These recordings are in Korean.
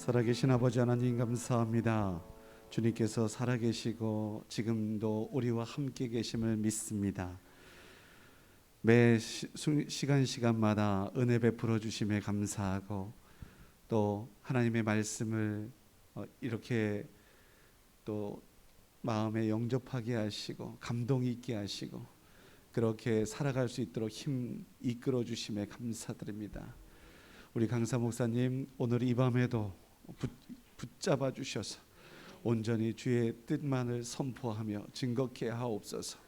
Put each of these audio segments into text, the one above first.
살아계신 아버지 하나님 감사합니다. 주님께서 살아계시고 지금도 우리와 함께 계심을 믿습니다. 매 시간마다 은혜 베풀어 주심에 감사하고 또 하나님의 말씀을 이렇게 또 마음에 영접하게 하시고 감동 있게 하시고 그렇게 살아갈 수 있도록 힘 이끌어 주심에 감사드립니다. 우리 강사 목사님 오늘 이 밤에도 붙잡아 주셔서 온전히 주의 뜻만을 선포하며 증거케 하옵소서.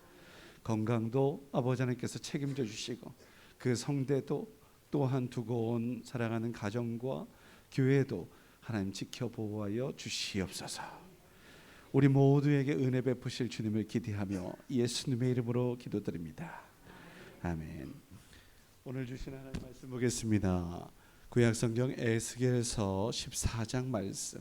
건강도 아버지 하나님께서 책임져 주시고 그 성대도 또한 두고 온 살아가는 가정과 교회도 하나님 지켜 보호하여 주시옵소서. 우리 모두에게 은혜 베푸실 주님을 기대하며 예수님의 이름으로 기도드립니다. 아멘. 오늘 주신 하나님 말씀 보겠습니다. 구약성경 에스겔서 14장 말씀.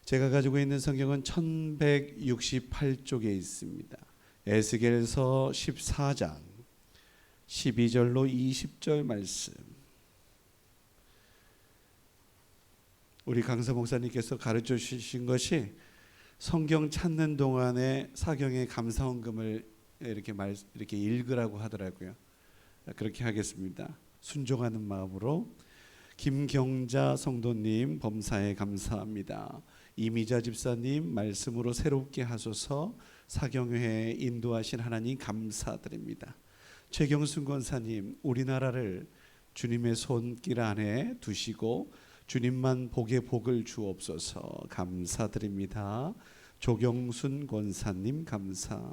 제가 가지고 있는 성경은 1168쪽에 있습니다. 에스겔서 14장 12절로 20절 말씀. 우리 강사 목사님께서 가르쳐 주신 것이 성경 찾는 동안에 사경의 감사원금을 이렇게 읽으라고 하더라고요. 그렇게 하겠습니다. 순종하는 마음으로. 김경자 성도님 범사에 감사합니다. 이미자 집사님 말씀으로 새롭게 하소서. 사경회에 인도하신 하나님 감사드립니다. 최경순 권사님 우리나라를 주님의 손길 안에 두시고 주님만 복에 복을 주옵소서. 감사드립니다. 조경순 권사님 감사.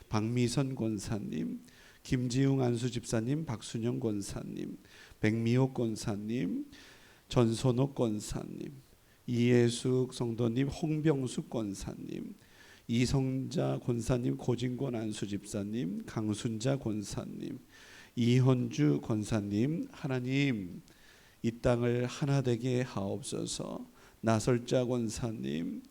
박미선 권사님, 김지웅 안수집사님, 박순영 권사님, 백미옥 권사님, 전선옥 권사님, 이예숙 성도님, 홍병숙 권사님, 이성자 권사님, 고진권 안수집사님, 강순자 권사님, 이현주 권사님, 하나님 이 땅을 하나 되게 하옵소서. 나설자 권사님,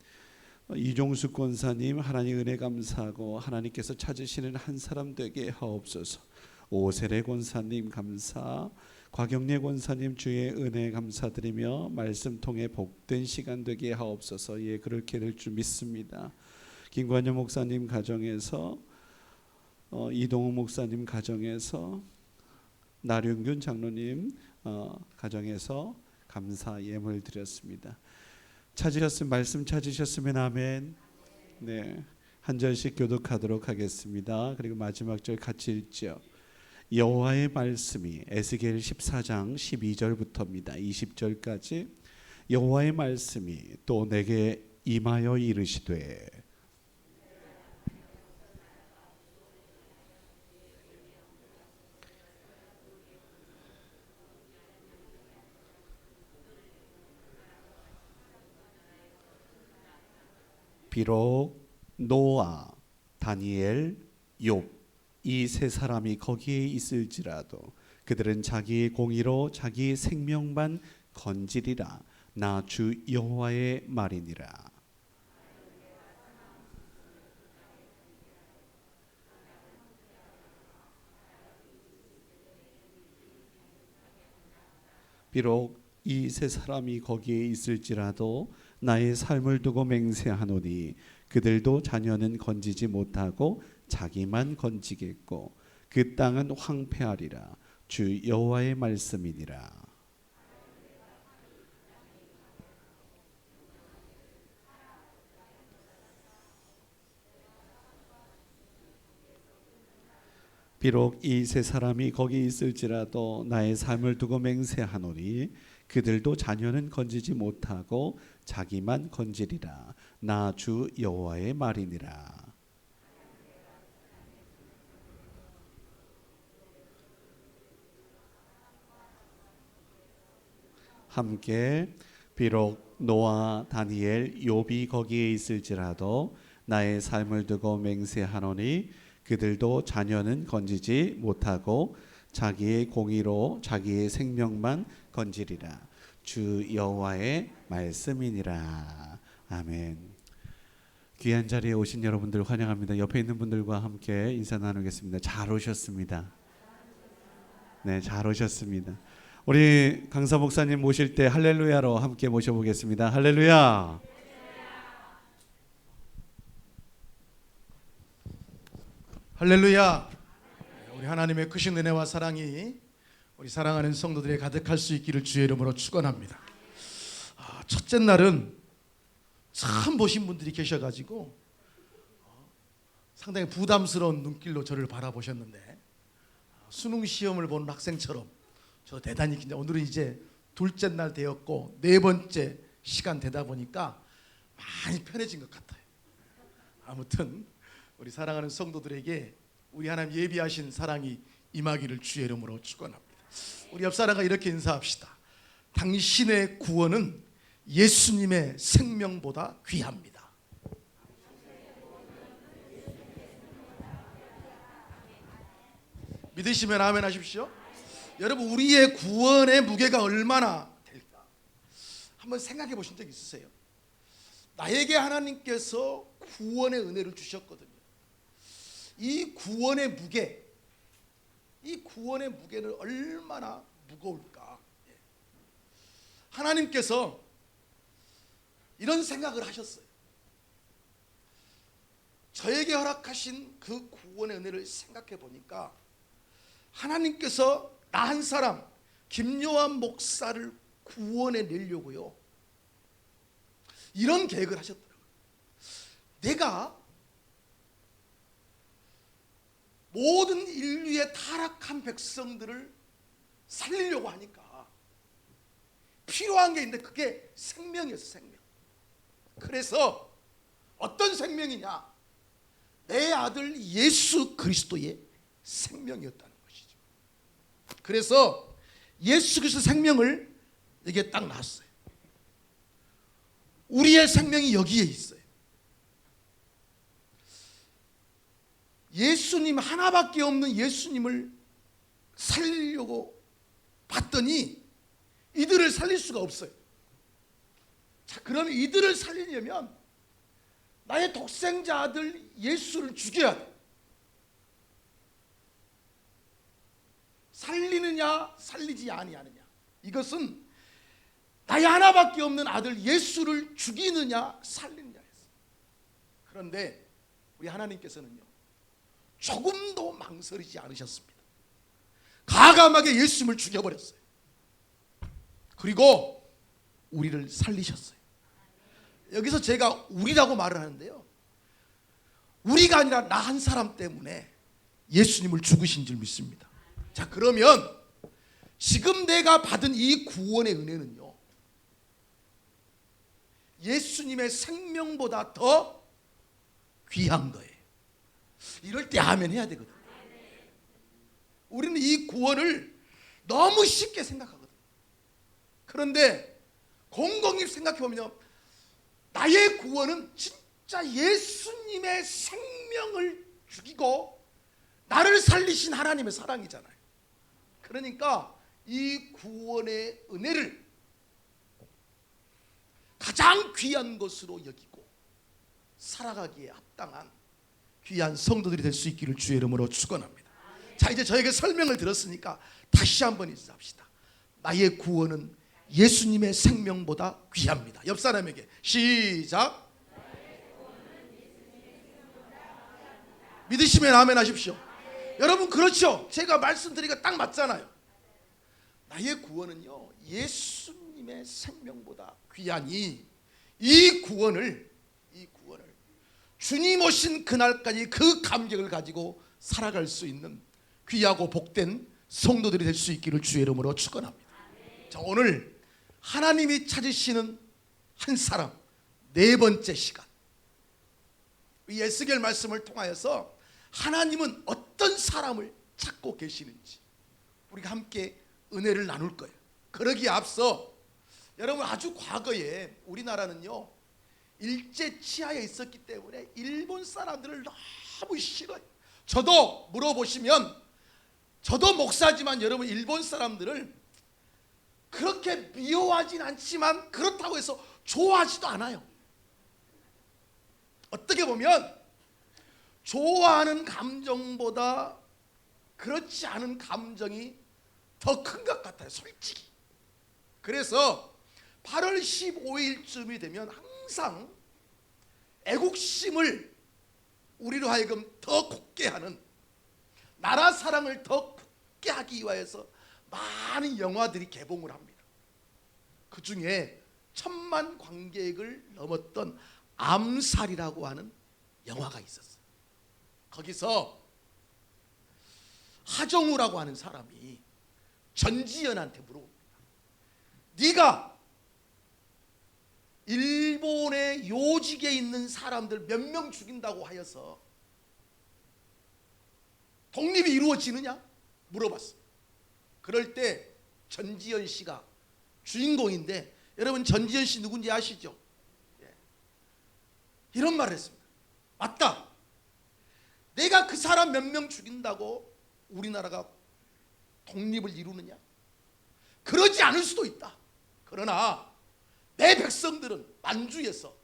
이종숙 권사님 하나님 은혜 감사하고 하나님께서 찾으시는 한 사람 되게 하옵소서. 오세례 권사님 감사. 곽영래 권사님 주의 은혜 감사드리며 말씀 통해 복된 시간 되게 하옵소서. 예, 그렇게 될 줄 믿습니다. 김관영 목사님 가정에서 이동욱 목사님 가정에서 나륜균 장로님 가정에서 감사 예물 드렸습니다. 찾으셨으면 말씀 찾으셨으면 아멘. 네, 한 절씩 교독하도록 하겠습니다. 그리고 마지막 절 같이 읽죠. 여호와의 말씀이 에스겔 14장 12절부터입니다. 20절까지 여호와의 말씀이 또 내게 임하여 이르시되 비록 노아, 다니엘, 욥 이 세 사람이 거기에 있을지라도 그들은 자기의 공의로 자기 생명만 건지리라. 나 주 여호와의 말이니라. 비록 이 세 사람이 거기에 있을지라도 나의 삶을 두고 맹세하노니 그들도 자녀는 건지지 못하고 자기만 건지겠고 그 땅은 황폐하리라. 주 여호와의 말씀이니라. 비록 이 세 사람이 거기 있을지라도 나의 삶을 두고 맹세하노니 그들도 자녀는 건지지 못하고 자기만 건지리라. 나 주 여호와의 말이니라. 함께 비록 노아, 다니엘, 욥이 거기에 있을지라도 나의 삶을 두고 맹세하노니 그들도 자녀는 건지지 못하고 자기의 공의로 자기의 생명만 건지리라. 주 여호와의 말씀이니라. 아멘. 귀한 자리에 오신 여러분들 환영합니다. 옆에 있는 분들과 함께 인사 나누겠습니다. 잘 오셨습니다. 네, 잘 오셨습니다. 우리 강사 목사님 모실 때 할렐루야로 함께 모셔보겠습니다. 할렐루야. 할렐루야. 우리 하나님의 크신 은혜와 사랑이 우리 사랑하는 성도들에 가득할 수 있기를 주의 이름으로 축원합니다. 첫째 날은 처음 보신 분들이 계셔가지고 상당히 부담스러운 눈길로 저를 바라보셨는데, 수능 시험을 보는 학생처럼 저 대단히 긴장. 오늘은 이제 둘째 날 되었고 네 번째 시간 되다 보니까 많이 편해진 것 같아요. 아무튼 우리 사랑하는 성도들에게 우리 하나님 예비하신 사랑이 임하기를 주의 이름으로 축원합니다. 우리 옆 사람과 이렇게 인사합시다. 당신의 구원은 예수님의 생명보다 귀합니다. 믿으시면 아멘 하십시오. 여러분, 우리의 구원의 무게가 얼마나 될까 한번 생각해 보신 적 있으세요? 나에게 하나님께서 구원의 은혜를 주셨거든요. 이 구원의 무게, 이 구원의 무게는 얼마나 무거울까. 하나님께서 이런 생각을 하셨어요. 저에게 허락하신 그 구원의 은혜를 생각해 보니까 하나님께서 나 한 사람, 김요한 목사를 구원해 내려고요, 이런 계획을 하셨더라고요. 내가 모든 인류의 타락한 백성들을 살리려고 하니까 필요한 게 있는데 그게 생명이었어, 생명. 그래서 어떤 생명이냐? 내 아들 예수 그리스도의 생명이었다는 것이죠. 그래서 예수 그리스도 생명을 여기에 딱 놨어요. 우리의 생명이 여기에 있어요. 예수님, 하나밖에 없는 예수님을 살리려고 봤더니 이들을 살릴 수가 없어요. 자, 그러면 이들을 살리려면 나의 독생자 아들 예수를 죽여야 돼. 살리느냐 살리지 아니하느냐, 이것은 나의 하나밖에 없는 아들 예수를 죽이느냐 살리느냐였어요. 그런데 우리 하나님께서는요, 조금도 망설이지 않으셨습니다. 과감하게 예수님을 죽여버렸어요. 그리고 우리를 살리셨어요. 여기서 제가 우리라고 말을 하는데요, 우리가 아니라 나 한 사람 때문에 예수님을 죽으신 줄 믿습니다. 자, 그러면 지금 내가 받은 이 구원의 은혜는요, 예수님의 생명보다 더 귀한 거예요. 이럴 때 아멘 해야 되거든요. 우리는 이 구원을 너무 쉽게 생각하거든요. 그런데 곰곰이 생각해보면 나의 구원은 진짜 예수님의 생명을 죽이고 나를 살리신 하나님의 사랑이잖아요. 그러니까 이 구원의 은혜를 가장 귀한 것으로 여기고 살아가기에 합당한 귀한 성도들이 될 수 있기를 주의 이름으로 축원합니다. 자, 이제 저에게 설명을 들었으니까 다시 한번 인사합시다. 나의 구원은 예수님의 생명보다 귀합니다. 옆 사람에게 시작. 믿으시면 아멘 하십시오. 여러분, 그렇죠? 제가 말씀드리기가 딱 맞잖아요. 나의 구원은요, 예수님의 생명보다 귀하니 이 구원을 주님 오신 그날까지 그 감격을 가지고 살아갈 수 있는 귀하고 복된 성도들이 될 수 있기를 주의 이름으로 축원합니다. 자, 오늘 하나님이 찾으시는 한 사람, 네 번째 시간, 이 에스겔 말씀을 통하여서 하나님은 어떤 사람을 찾고 계시는지 우리가 함께 은혜를 나눌 거예요. 그러기에 앞서 여러분, 아주 과거에 우리나라는요, 일제 치하에 있었기 때문에 일본 사람들을 너무 싫어요. 저도 물어보시면, 저도 목사지만 여러분, 일본 사람들을 그렇게 미워하진 않지만 그렇다고 해서 좋아하지도 않아요. 어떻게 보면 좋아하는 감정보다 그렇지 않은 감정이 더 큰 것 같아요, 솔직히. 그래서 8월 15일쯤이 되면 항상 애국심을 우리로 하여금 더 굳게 하는, 나라 사랑을 더 굳게 하기 위해서 많은 영화들이 개봉을 합니다. 그 중에 1,000만 관객을 넘었던 암살이라고 하는 영화가 있었어요. 거기서 하정우라고 하는 사람이 전지현한테 물어봅니다. 네가 일본의 요직에 있는 사람들 몇 명 죽인다고 하여서 독립이 이루어지느냐? 물어봤어요. 그럴 때 전지현 씨가 주인공인데, 여러분 전지현 씨 누군지 아시죠? 예. 이런 말을 했습니다. 맞다. 내가 그 사람 몇 명 죽인다고 우리나라가 독립을 이루느냐? 그러지 않을 수도 있다. 그러나 내 백성들은 만주에서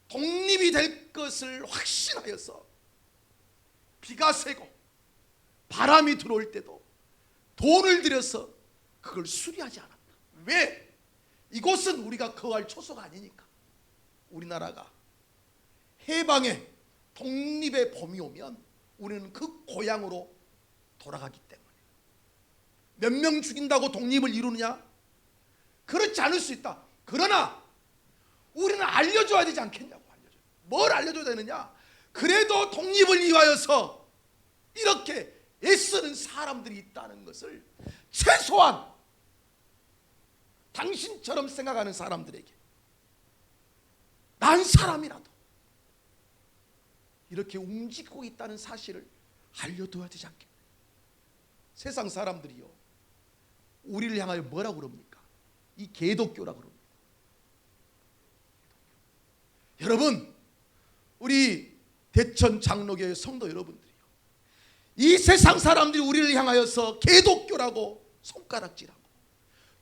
독립이 될 것을 확신하여서 비가 새고 바람이 들어올 때도 돈을 들여서 그걸 수리하지 않았다. 왜? 이곳은 우리가 거할 초소가 아니니까. 우리나라가 해방의 독립의 봄이 오면 우리는 그 고향으로 돌아가기 때문에. 몇 명 죽인다고 독립을 이루느냐? 그렇지 않을 수 있다. 그러나 우리는 알려줘야 되지 않겠냐고. 뭘 알려줘야 되느냐? 그래도 독립을 위하여서 이렇게 애쓰는 사람들이 있다는 것을 최소한 당신처럼 생각하는 사람들에게, 난 사람이라도 이렇게 움직이고 있다는 사실을 알려둬야 되지 않겠냐. 세상 사람들이요, 우리를 향하여 뭐라고 그럽니까? 이 개독교라고 그럽니다. 여러분, 우리 대천 장로교회 성도 여러분들이요, 이 세상 사람들이 우리를 향하여서 개독교라고 손가락질하고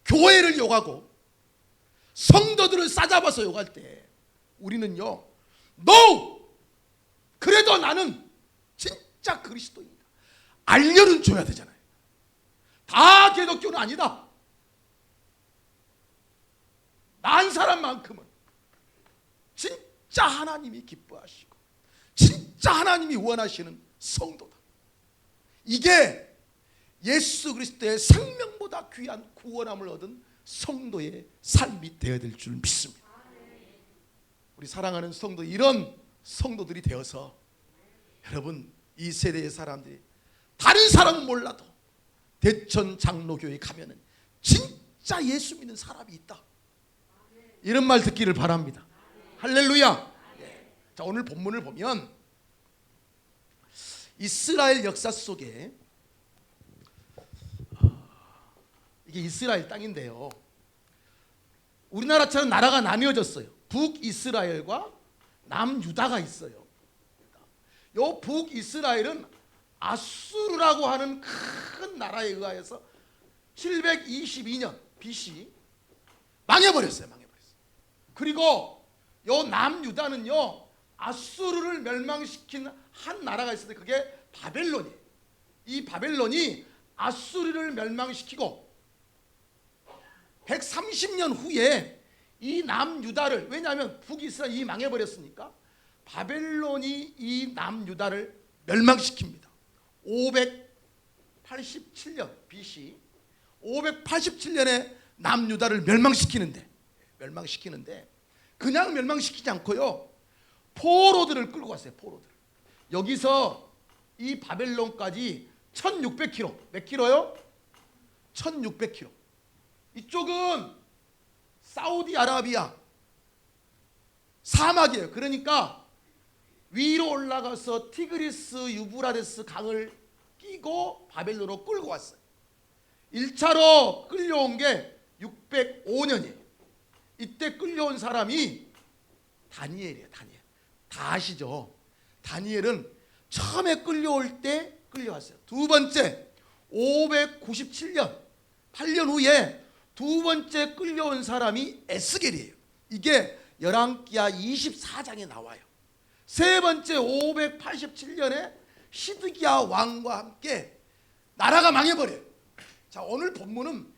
교회를 욕하고 성도들을 싸잡아서 욕할 때 우리는요, NO! 그래도 나는 진짜 그리스도인이다, 알려는 줘야 되잖아요. 다 개독교는 아니다. 난 사람만큼은 진짜 하나님이 기뻐하시고 진짜 하나님이 원하시는 성도다. 이게 예수 그리스도의 생명보다 귀한 구원함을 얻은 성도의 삶이 되어야 될 줄 믿습니다. 우리 사랑하는 성도, 이런 성도들이 되어서 여러분, 이 세대의 사람들이 다른 사람은 몰라도 대천 장로교회 가면은 진짜 예수 믿는 사람이 있다, 이런 말 듣기를 바랍니다. 할렐루야. 자, 오늘 본문을 보면 이스라엘 역사 속에, 이게 이스라엘 땅인데요, 우리나라처럼 나라가 나뉘어졌어요. 북이스라엘과 남유다가 있어요. 요 북이스라엘은 아수르라고 하는 큰 나라에 의하여서 722년 BC 망해버렸어요. 그리고 요 남유다는요, 아수르를 멸망시킨 한 나라가 있었는데 그게 바벨론이에요. 이 바벨론이 아수르를 멸망시키고 130년 후에 이 남유다를, 왜냐하면 북이스라엘이 망해버렸으니까 바벨론이 이 남유다를 멸망시킵니다. 587년 BC 587년에 남유다를 멸망시키는데 그냥 멸망시키지 않고요, 포로들을 끌고 갔어요. 포로들. 여기서 이 바벨론까지 1600km. 몇 킬로요? 1600km. 이쪽은 사우디아라비아 사막이에요. 그러니까 위로 올라가서 티그리스 유브라데스 강을 끼고 바벨론으로 끌고 왔어요. 1차로 끌려온 게 605년이에요. 이때 끌려온 사람이 다니엘이에요. 다니엘. 다 아시죠? 다니엘은 처음에 끌려올 때 끌려왔어요. 두 번째 597년 8년 후에 두 번째 끌려온 사람이 에스겔이에요. 이게 열왕기하 24장에 나와요. 세 번째 587년에 시드기야 왕과 함께 나라가 망해버려요. 자, 오늘 본문은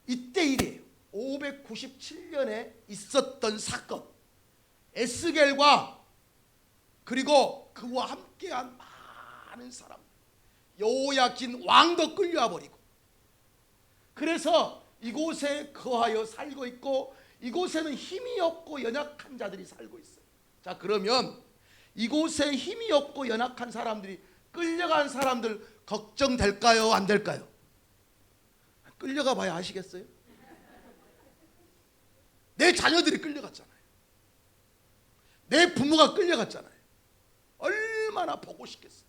이때 일이에요. 597년에 있었던 사건. 에스겔과 그리고 그와 함께한 많은 사람, 여호야긴 왕도 끌려와 버리고, 그래서 이곳에 거하여 살고 있고 이곳에는 힘이 없고 연약한 자들이 살고 있어요. 자, 그러면 이곳에 힘이 없고 연약한 사람들이, 끌려간 사람들 걱정될까요? 안 될까요? 끌려가 봐야 아시겠어요? 내 자녀들이 끌려갔잖아요. 내 부모가 끌려갔잖아요. 얼마나 보고 싶겠어요.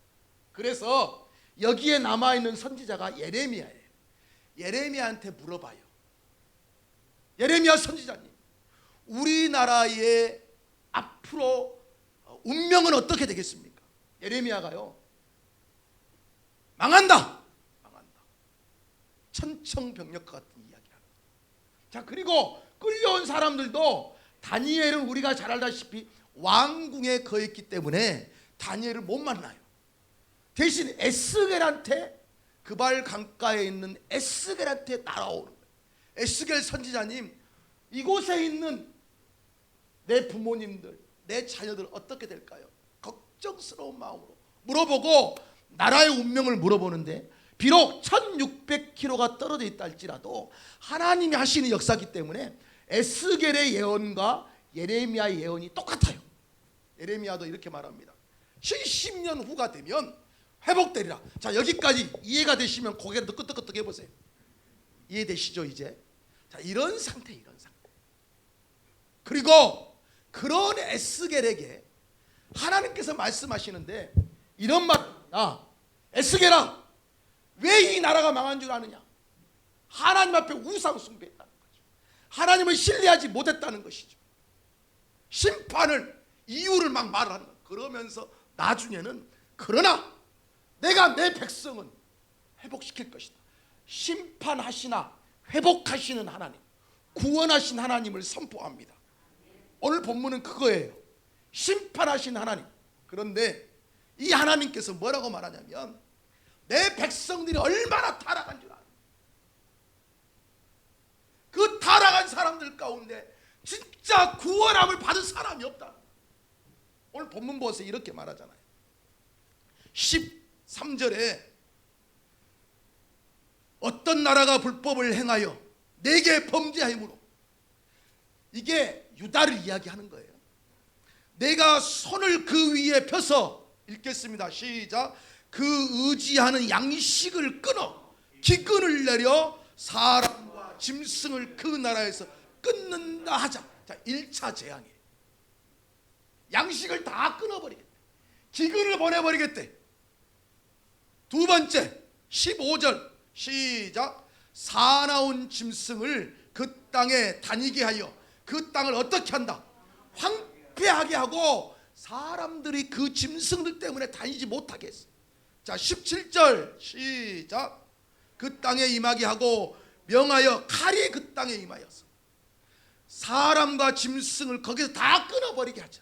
그래서 여기에 남아있는 선지자가 예레미야예요. 예레미야한테 물어봐요. 예레미야 선지자님, 우리나라의 앞으로 운명은 어떻게 되겠습니까? 예레미야가요, 망한다. 천청병력과 같은 이야기를 합니다. 자, 그리고 끌려온 사람들도, 다니엘은 우리가 잘 알다시피 왕궁에 거했기 때문에 다니엘을 못 만나요. 대신 에스겔한테, 그발 강가에 있는 에스겔한테 날아오는 거예요. 에스겔 선지자님, 이곳에 있는 내 부모님들, 내 자녀들 어떻게 될까요? 걱정스러운 마음으로 물어보고 나라의 운명을 물어보는데, 비록 1600km가 떨어져 있다 할지라도 하나님이 하시는 역사이기 때문에 에스겔의 예언과 예레미야의 예언이 똑같아요. 예레미야도 이렇게 말합니다. 70년 후가 되면 회복되리라. 자, 여기까지 이해가 되시면 고개를 끄덕끄덕 해보세요. 이해되시죠 이제? 자, 이런 상태. 그리고 그런 에스겔에게 하나님께서 말씀하시는데 이런 말입니다. 에스겔아, 왜 이 나라가 망한 줄 아느냐? 하나님 앞에 우상 숭배했다는 거죠. 하나님을 신뢰하지 못했다는 것이죠. 심판을, 이유를 막 말하는 거예요. 그러면서 나중에는, 그러나 내가 내 백성은 회복시킬 것이다. 심판하시나 회복하시는 하나님, 구원하신 하나님을 선포합니다. 오늘 본문은 그거예요. 심판하신 하나님. 그런데 이 하나님께서 뭐라고 말하냐면, 내 백성들이 얼마나 타락한 줄 알아요. 그 타락한 사람들 가운데 진짜 구원함을 받은 사람이 없다. 오늘 본문 보세요. 이렇게 말하잖아요. 13절에 어떤 나라가 불법을 행하여 내게 범죄하므로, 이게 유다를 이야기하는 거예요. 내가 손을 그 위에 펴서, 읽겠습니다. 시작. 그 의지하는 양식을 끊어 기근을 내려 사람과 짐승을 그 나라에서 끊는다 하자. 자, 1차 재앙이에요. 양식을 다 끊어버리겠대. 기근을 보내버리겠대. 두 번째 15절 시작. 사나운 짐승을 그 땅에 다니게 하여 그 땅을 어떻게 한다? 황폐하게 하고 사람들이 그 짐승들 때문에 다니지 못하게 했어. 자, 17절 시작. 그 땅에 임하게 하고 명하여 칼이 그 땅에 임하여서 사람과 짐승을 거기서 다 끊어버리게 하자.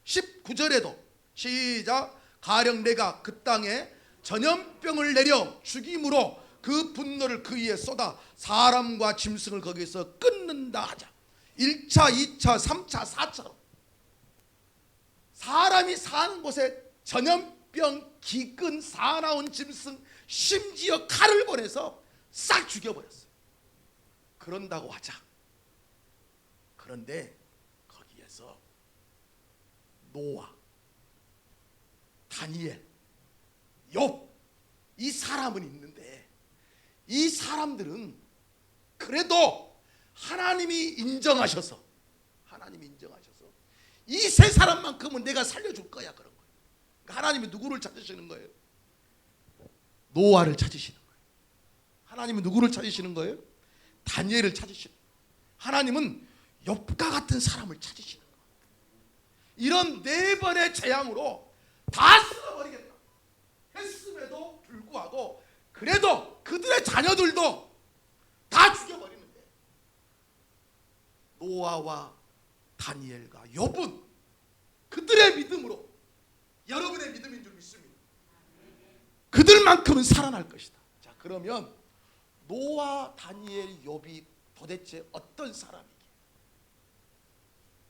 19절에도 시작. 가령 내가 그 땅에 전염병을 내려 죽임으로 그 분노를 그 위에 쏟아 사람과 짐승을 거기서 끊는다 하자. 1차, 2차, 3차, 4차로 사람이 사는 곳에 전염병, 기근, 사나운 짐승, 심지어 칼을 보내서 싹 죽여버렸어요. 그런다고 하자. 그런데 거기에서 노아, 다니엘, 욥, 이 사람은 있는데, 이 사람들은 그래도 하나님이 인정하셔서 이 세 사람만큼은 내가 살려줄 거야, 그런 거예요. 그러니까 하나님이 누구를 찾으시는 거예요? 노아를 찾으시는 거예요. 하나님은 누구를 찾으시는 거예요? 다니엘을 찾으시는 거예요. 하나님은 욥과 같은 사람을 찾으시는 거예요. 이런 네 번의 재앙으로 다 쓸어버리겠다 했음에도 불구하고 그래도 그들의 자녀들도 다 죽여버리는데, 노아와 다니엘과 욥은 그들의 믿음으로, 여러분의 믿음인 줄 믿습니다. 그들만큼은 살아날 것이다. 자, 그러면 노아, 다니엘, 욥이 도대체 어떤 사람이게?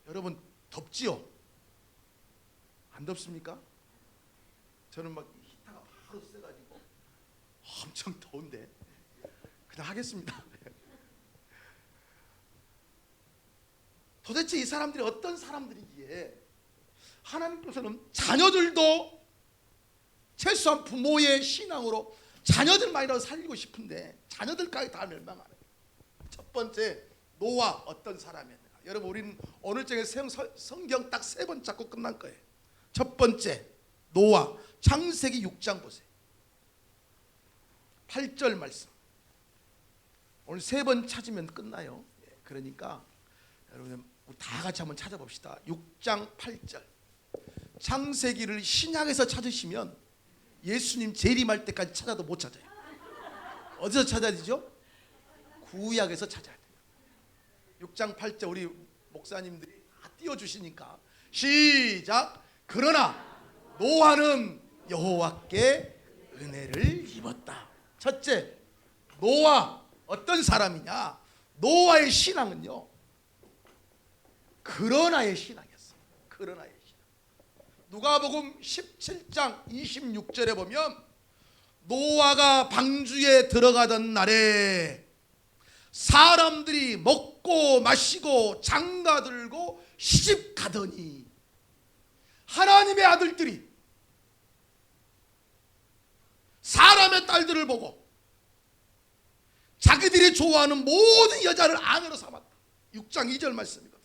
여러분 덥지요? 안 덥습니까? 저는 막 히터가 바로 세가지고 엄청 더운데 그냥 하겠습니다. 도대체 이 사람들이 어떤 사람들이기에 하나님께서는 자녀들도 최소한 부모의 신앙으로 자녀들만이라도 살리고 싶은데 자녀들까지 다 멸망하네. 첫 번째, 노아 어떤 사람이었는가? 여러분 우리는 오늘 저녁에 성경 딱 3번 잡고 끝날 거예요. 첫 번째, 노아. 창세기 6장 보세요. 8절 말씀. 오늘 3번 찾으면 끝나요. 그러니까 여러분 우리 다 같이 한번 찾아봅시다. 6장 8절. 창세기를 신약에서 찾으시면 예수님 재림할 때까지 찾아도 못 찾아요. 어디서 찾아야 되죠? 구약에서 찾아야 돼요. 6장 8절 우리 목사님들이 다 띄워주시니까 시작. 그러나 노아는 여호와께 은혜를 입었다. 첫째, 노아 어떤 사람이냐? 노아의 신앙은요, 그러나의 신앙이었어요. 그러나의 신앙. 누가복음 17장 26절에 보면 노아가 방주에 들어가던 날에 사람들이 먹고 마시고 장가들고 시집 가더니 하나님의 아들들이 사람의 딸들을 보고 자기들이 좋아하는 모든 여자를 아내로 삼았다. 6장 2절 말씀이거든.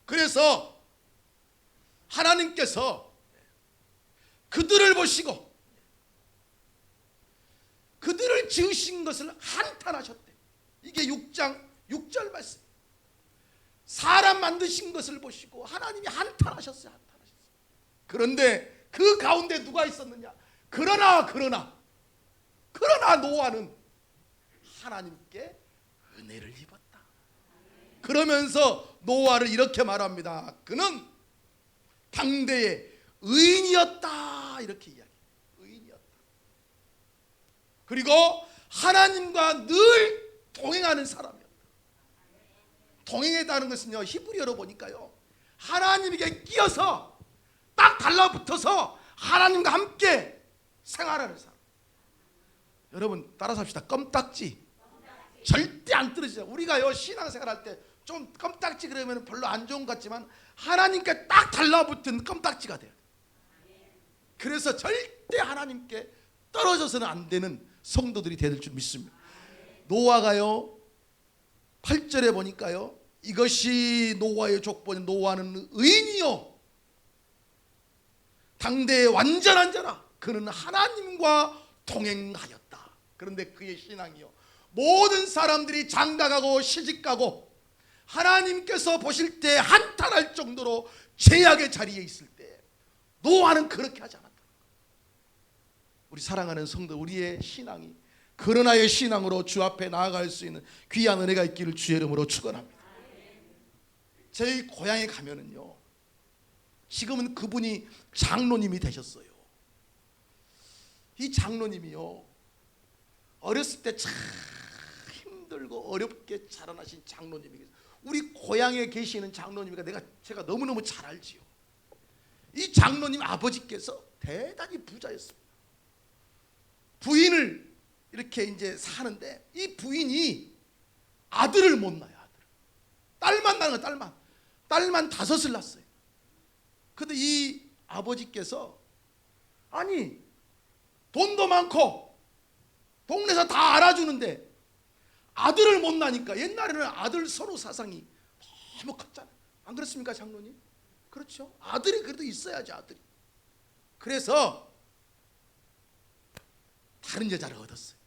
그래서 하나님께서 그들을 보시고 그들을 지으신 것을 한탄하셨대. 이게 6장 6절 말씀. 사람 만드신 것을 보시고 하나님이 한탄하셨어요. 그런데 그 가운데 누가 있었느냐? 그러나 노아는 하나님께 은혜를 입었다. 그러면서 노아를 이렇게 말합니다. 그는 당대의 의인이었다. 이렇게 이야기해요. 의인이었다. 그리고 하나님과 늘 동행하는 사람이었다. 동행했다는 것은요, 히브리어로 보니까요, 하나님에게 끼어서 딱 달라붙어서 하나님과 함께 생활하는 사람. 여러분 따라서 합시다. 껌딱지. 절대 안 떨어지죠. 우리가요 신앙생활할 때 좀 껌딱지 그러면 별로 안 좋은 것 같지만 하나님께 딱 달라붙은 껌딱지가 돼요. 그래서 절대 하나님께 떨어져서는 안 되는 성도들이 될 줄 믿습니다. 노아가요 8절에 보니까요, 이것이 노아의 족보니 노아는 의인이요 당대의 완전한 자라. 그는 하나님과 동행하였다. 그런데 그의 신앙이요, 모든 사람들이 장가가고 시집가고 하나님께서 보실 때 한탄할 정도로 죄악의 자리에 있을 때 노아는 그렇게 하지 않았다. 우리 사랑하는 성도, 우리의 신앙이 그러나의 신앙으로 주 앞에 나아갈 수 있는 귀한 은혜가 있기를 주의 이름으로 축원합니다. 저희 고향에 가면은요, 지금은 그분이 장로님이 되셨어요. 이 장로님이요, 어렸을 때 참 힘들고 어렵게 자라나신 장로님이 계세요. 우리 고향에 계시는 장로님이니까 제가 너무너무 잘 알지요. 이 장로님 아버지께서 대단히 부자였습니다. 부인을 이렇게 이제 사는데 이 부인이 아들을 못 낳아요. 딸만 낳는 거예요. 딸만 5을 낳았어요. 근데 이 아버지께서 아니 돈도 많고 동네에서 다 알아주는데 아들을 못 낳으니까, 옛날에는 아들 선호 사상이 너무 컸잖아요. 안 그렇습니까 장로님? 그렇죠. 아들이 그래도 있어야지 아들이. 그래서 다른 여자를 얻었어요.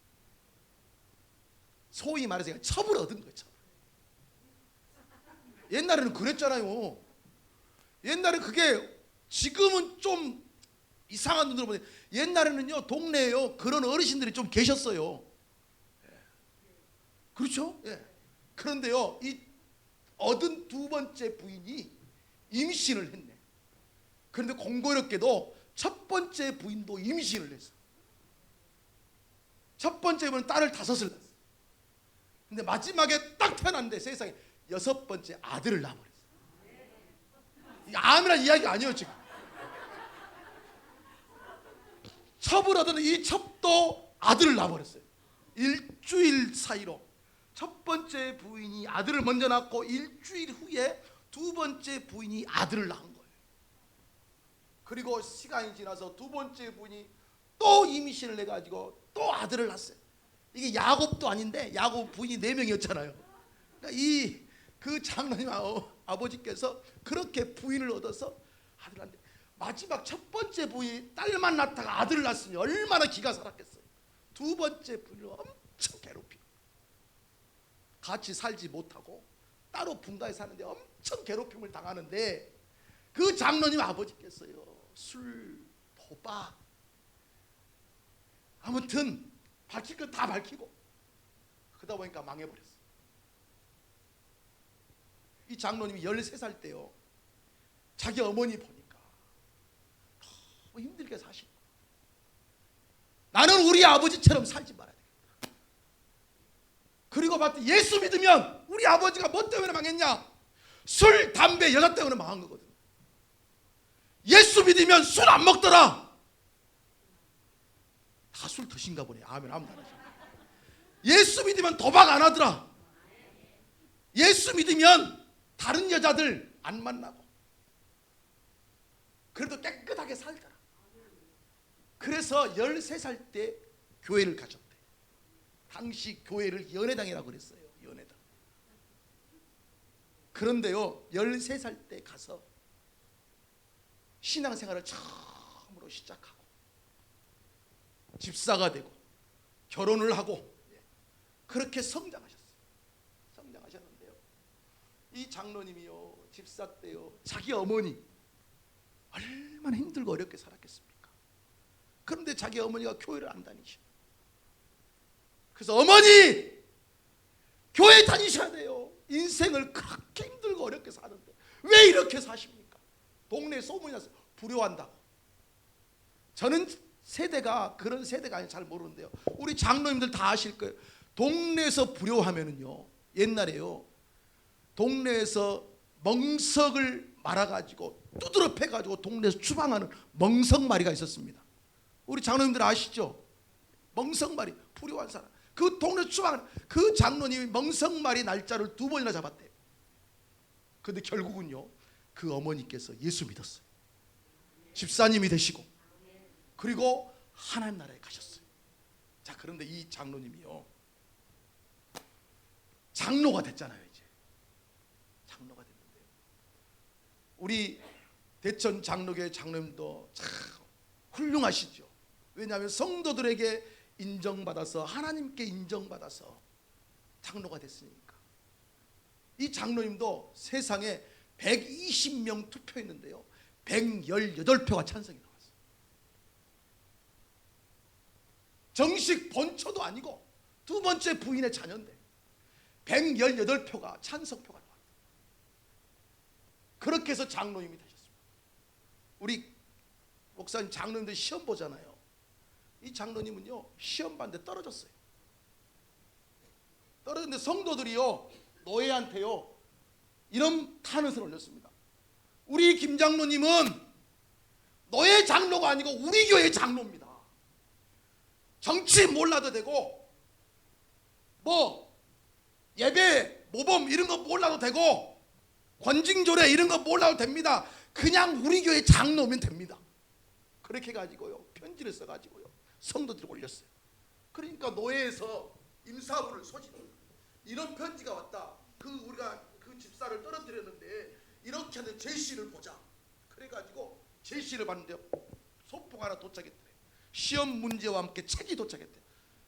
소위 말해서 첩을 얻은 거예요. 첩. 옛날에는 그랬잖아요. 옛날에 그게 지금은 좀 이상한 눈으로 보는데 옛날에는요 동네에요 그런 어르신들이 좀 계셨어요. 그렇죠? 예. 그런데요 이 얻은 2번째 부인이 임신을 했네. 그런데 공교롭게도 첫 번째 부인도 임신을 했어. 첫 번째 부인은 딸을 5을 낳았어요. 근데 마지막에 딱 태어났는데 세상에 6번째 아들을 낳아버렸어요. 이게 암이란 이야기가 아니에요. 지금 첩을 얻은 이 첩도 아들을 낳아버렸어요. 일주일 사이로 첫 번째 부인이 아들을 먼저 낳고 일주일 후에 두 번째 부인이 아들을 낳은 거예요. 그리고 시간이 지나서 두 번째 부인이 또 임신을 해가지고 또 아들을 낳았어요. 이게 야곱도 아닌데 야곱 부인이 4명이었잖아요. 그러니까 그 장로님 아버지께서 그렇게 부인을 얻어서 아들을 낳는데 마지막 첫 번째 부인이 딸만 낳다가 아들을 낳았으니 얼마나 기가 살았겠어요. 두 번째 부인을 엄청 괴롭히고 같이 살지 못하고 따로 분가해 사는데 엄청 괴롭힘을 당하는데 그 장로님 아버지께서요 술, 도박 아무튼 밝힐 건 다 밝히고 그러다 보니까 망해버렸어요. 이 장로님이 13살 때요 자기 어머니 보니까 너무 힘들게 사시고 나는 우리 아버지처럼 살지 말아야 되겠다. 그리고 봤더니 예수 믿으면 우리 아버지가 뭐 때문에 망했냐? 술, 담배, 여자 때문에 망한 거거든. 예수 믿으면 술 안 먹더라. 다 술 드신가 보네. 아멘. 아멘. 예수 믿으면 도박 안 하더라. 예수 믿으면 다른 여자들 안 만나고 그래도 깨끗하게 살더라. 그래서 13살 때 교회를 가셨대. 당시 교회를 연회당이라고 그랬어요. 연회당. 그런데요 13살 때 가서 신앙생활을 처음으로 시작하고 집사가 되고 결혼을 하고 그렇게 성장하셨어요. 성장하셨는데요 이 장로님이요 집사 때요 자기 어머니 얼마나 힘들고 어렵게 살았겠습니까? 그런데 자기 어머니가 교회를 안 다니셔. 그래서 어머니 교회 다니셔야 돼요. 인생을 그렇게 힘들고 어렵게 사는데 왜 이렇게 사십니까? 동네에 소문이 났어요. 불효한다고. 저는 세대가 그런 세대가 아니 잘 모르는데요. 우리 장로님들 다 아실 거예요. 동네에서 불효하면은요 옛날에요 동네에서 멍석을 말아가지고 두드러 패가지고 동네에서 추방하는 멍석마리가 있었습니다. 우리 장로님들 아시죠? 멍석마리 불효한 사람 그 동네 추방하는 그 장로님이 멍석마리 날짜를 2번이나 잡았대요. 그런데 결국은요 그 어머니께서 예수 믿었어요. 집사님이 되시고 그리고 하나님 나라에 가셨어요. 자 그런데 이 장로님이요 장로가 됐잖아요. 이제 장로가 됐는데요 우리 대천 장로교회 장로님도 참 훌륭하시죠. 왜냐하면 성도들에게 인정받아서 하나님께 인정받아서 장로가 됐으니까. 이 장로님도 세상에 120명 투표했는데요 118표가 찬성이 나왔어요. 정식 본처도 아니고 두 번째 부인의 자녀인데 118표가 찬성표가 나왔다. 그렇게 해서 장로님이 되셨습니다. 우리 목사님 장로님들 시험 보잖아요. 이 장로님은요 시험 봤는데 떨어졌어요. 떨어졌는데 성도들이요 노예한테요 이런 탄원서를 올렸습니다. 우리 김 장로님은 노예 장로가 아니고 우리 교회 장로입니다. 정치 몰라도 되고 뭐 예배 모범 이런 거 몰라도 되고 권징조례 이런 거 몰라도 됩니다. 그냥 우리 교회 장로면 됩니다. 그렇게 가지고요 편지를 써가지고요 성도들이 올렸어요. 그러니까 노예에서 임사부를 소집합니다. 이런 편지가 왔다. 우리가 그 집사를 떨어뜨렸는데 이렇게 하는 제시를 보자. 그래가지고 제시를 봤는데요 소포가 하나 도착했대. 시험 문제와 함께 책이 도착했대.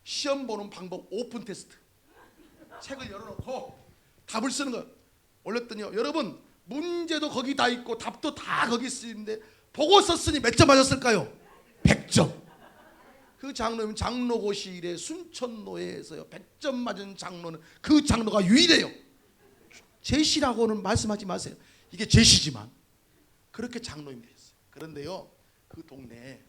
시험 보는 방법 오픈 테스트. 책을 열어놓고 답을 쓰는 거 올렸더니요 여러분 문제도 거기 다 있고 답도 다 거기 쓰는데 보고 썼으니 몇 점 맞았을까요? 100점. 그 장로님 장로고시일에 순천노예에서요 100점 맞은 장로는 그 장로가 유일해요. 제시라고는 말씀하지 마세요. 이게 제시지만 그렇게 장로님이 됐어요. 그런데요 그 동네에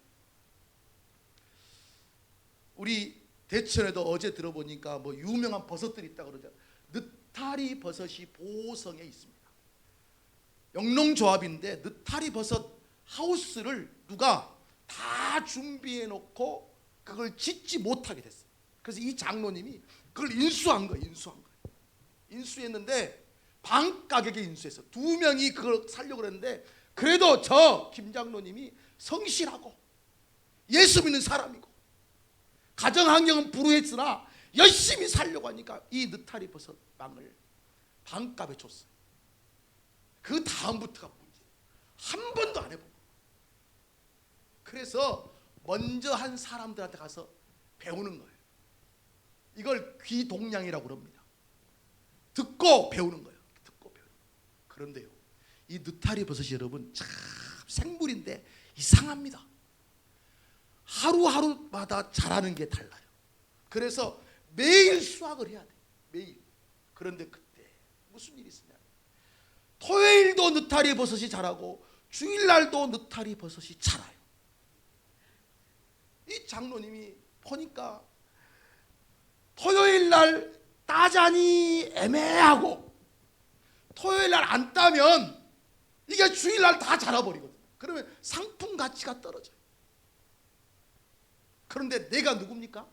우리 대천에도 어제 들어보니까 뭐 유명한 버섯들이 있다 그러죠. 느타리 버섯이 보성에 있습니다. 영농조합인데 느타리 버섯 하우스를 누가 다 준비해 놓고 그걸 짓지 못하게 됐어요. 그래서 이 장로님이 그걸 인수한 거예요. 인수했는데 반 가격에 인수해서 두 명이 그걸 살려고 그랬는데, 그래도 저 김 장로님이 성실하고 예수 믿는 사람이고 가정 환경은 불우했으나 열심히 살려고 하니까 이 느타리 버섯 망을 반값에 줬어요. 그 다음부터가 문제. 한 번도 안 해보고. 그래서 먼저 한 사람들한테 가서 배우는 거예요. 이걸 귀동량이라고 그럽니다. 듣고 배우는 거예요. 듣고 배우는 거예요. 그런데요, 이 느타리 버섯이 여러분 참 생물인데 이상합니다. 하루하루마다 자라는 게 달라요. 그래서 매일 수확을 해야 돼. 매일. 그런데 그때 무슨 일이 있으냐, 토요일도 느타리 버섯이 자라고 주일날도 느타리 버섯이 자라요. 이 장로님이 보니까 토요일날 따자니 애매하고 토요일날 안 따면 이게 주일날 다 자라버리거든. 그러면 상품 가치가 떨어져요. 그런데 내가 누굽니까?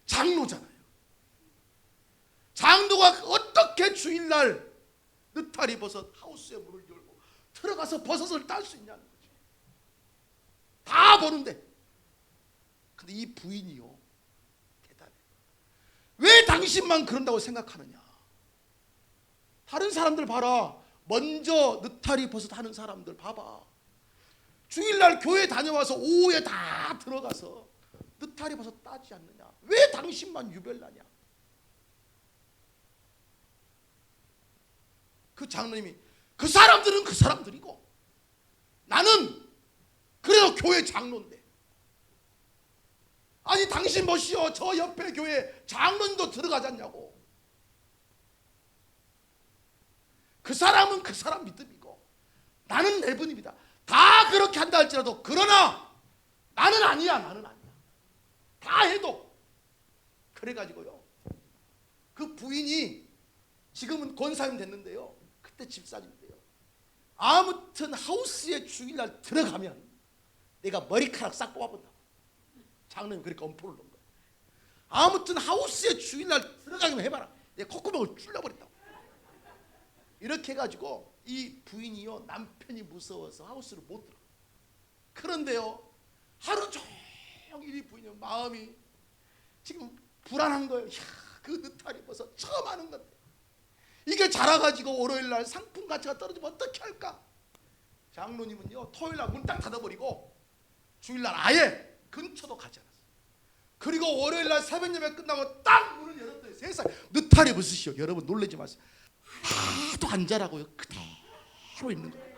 장로잖아요. 장로가 어떻게 주일날 느타리 버섯 하우스에 문을 열고 들어가서 버섯을 딸 수 있냐는 거죠. 다 보는데. 근데 이 부인이요, 대단해. 왜 당신만 그런다고 생각하느냐? 다른 사람들 봐라. 먼저 느타리 버섯 하는 사람들 봐봐. 주일날 교회 다녀와서 오후에 다 들어가서 느타리 버섯 따지 않느냐? 왜 당신만 유별나냐? 그 장로님이 그 사람들은 그 사람들이고 나는 그래도 교회 장로인데, 아니 당신 보시오, 저 옆에 교회 장로님도 들어가지 않냐고. 그 사람은 그 사람 믿음이고 나는 내 분입니다. 다 그렇게 한다 할지라도 그러나 나는 아니야. 다 해도. 그래가지고요, 그 부인이 지금은 권사님 됐는데요, 그때 집사님인데요, 아무튼 하우스에 주일날 들어가면 내가 머리카락 싹 뽑아본다. 장로님 그렇게 엄포를 놓은 거예요. 아무튼 하우스에 주일날 들어가기만 해봐라, 내가 콧구멍을 찔러버린다고. 이렇게 해가지고 이 부인이요, 남편이 무서워서 하우스를 못 들어. 그런데요, 하루 종일 이 부인이 마음이 지금 불안한 거예요. 그 느타리 버섯 처음 하는 건데 이게 자라가지고 월요일날 상품 가치가 떨어지면 어떻게 할까? 장로님은요, 토요일날 문 딱 닫아버리고 주일날 아예 근처도 가지 않았어요. 그리고 월요일날 새벽 예배 끝나고 딱 문을 열었더니 세상에 느타리 버섯이요. 여러분 놀라지 마세요. 하나도 안 자라고요. 그대로 있는 거예요.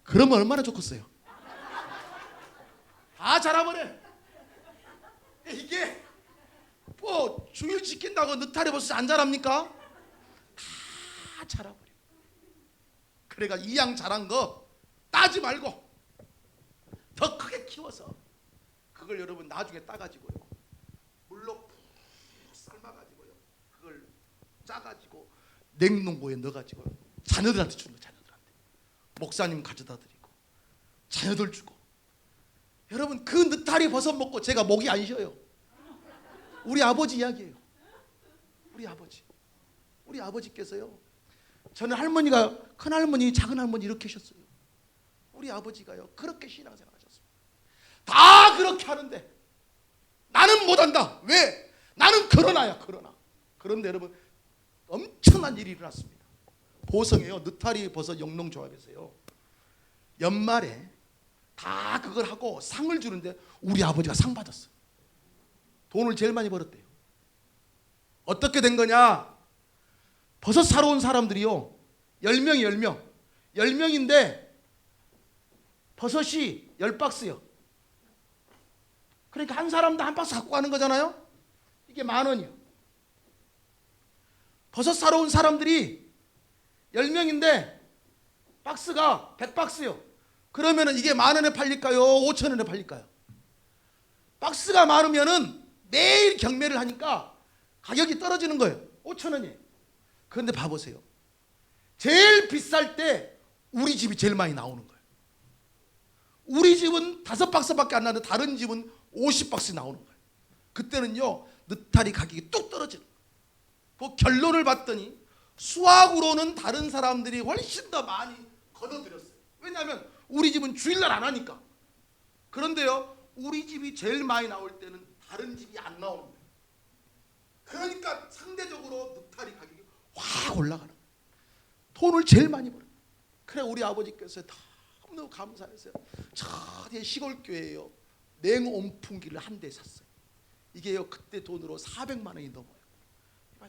그러면 얼마나 좋겠어요. 다 자라버려. 이게 뭐 주일 지킨다고 느타리 버섯이 안 자랍니까? 다 자라버려. 그래가 이 양 자란 거 따지 말고 더 크게 키워서 그걸 여러분 나중에 따가지고요, 물로 푹 삶아가지고요, 그걸 짜가지고 냉동고에 넣어가지고 자녀들한테 주는 거. 자녀들한테 목사님 가져다 드리고 자녀들 주고. 여러분 그 느타리 버섯 먹고 제가 목이 안 쉬어요. 우리 아버지 이야기예요. 우리 아버지께서요, 저는 할머니가, 큰할머니 작은할머니 이렇게 하셨어요. 우리 아버지가요 그렇게 신앙생활 하셨습니다. 다 그렇게 하는데 나는 못한다. 왜? 나는 그러나야. 그런데 여러분 엄청난 일이 일어났습니다. 보성에요, 느타리 버섯 영농조합에서요, 연말에 다 그걸 하고 상을 주는데 우리 아버지가 상 받았어요. 돈을 제일 많이 벌었대요. 어떻게 된 거냐? 버섯 사러 온 사람들이요 10명이 10명인데 버섯이 10박스요. 그러니까 한 사람도 한 박스 갖고 가는 거잖아요. 이게 10,000원이요. 버섯 사러 온 사람들이 10명인데 박스가 100박스요. 그러면 이게 10,000원에 팔릴까요? 5,000원에 팔릴까요? 박스가 많으면은 매일 경매를 하니까 가격이 떨어지는 거예요. 5,000원이에요. 그런데 봐보세요. 제일 비쌀 때 우리 집이 제일 많이 나오는 거예요. 우리 집은 5박스밖에 안 나는데 다른 집은 50박스 나오는 거예요. 그때는요 느타리 가격이 뚝 떨어지는 거예요. 그 결론을 봤더니 수확으로는 다른 사람들이 훨씬 더 많이 걷어들였어요. 왜냐하면 우리 집은 주일날 안 하니까. 그런데요 우리 집이 제일 많이 나올 때는 다른 집이 안 나오는 거예요. 그러니까 상대적으로 느타리 가격이 확 올라가는 거예요. 돈을 제일 많이 벌어요. 그래 우리 아버지께서 너무 감사했어요. 저 뒤에 시골 교회에요 냉온풍기를 한 대 샀어요. 이게요 그때 돈으로 400만 원이 넘어요.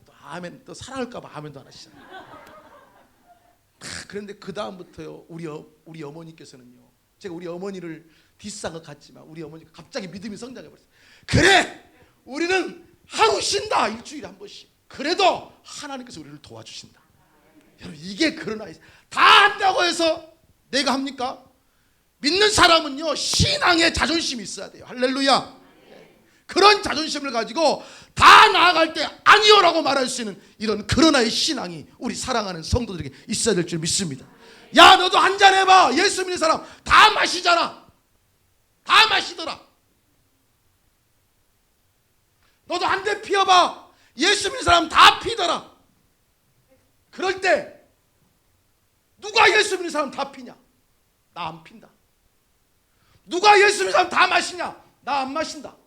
또 아멘, 또 사랑할까 봐 아멘도 안 하시잖아요. 그런데 그 다음부터요 우리 어머니께서는요, 제가 우리 어머니를 뒷산 것 같지만 우리 어머니가 갑자기 믿음이 성장해 버렸어요. 그래 우리는 하루 쉰다, 일주일에 한 번씩. 그래도 하나님께서 우리를 도와주신다. 여러분 이게 그러나 다 한다고 해서 내가 합니까? 믿는 사람은요 신앙에 자존심이 있어야 돼요. 할렐루야. 그런 자존심을 가지고 다 나아갈 때 아니요라고 말할 수 있는 이런 그러나의 신앙이 우리 사랑하는 성도들에게 있어야 될 줄 믿습니다. 야 너도 한잔 해봐. 예수 믿는 사람 다 마시잖아. 다 마시더라. 너도 한 대 피워봐. 예수 믿는 사람 다 피더라. 그럴 때 누가 예수 믿는 사람 다 피냐? 나 안 핀다. 누가 예수 믿는 사람 다 마시냐? 나 안 마신다.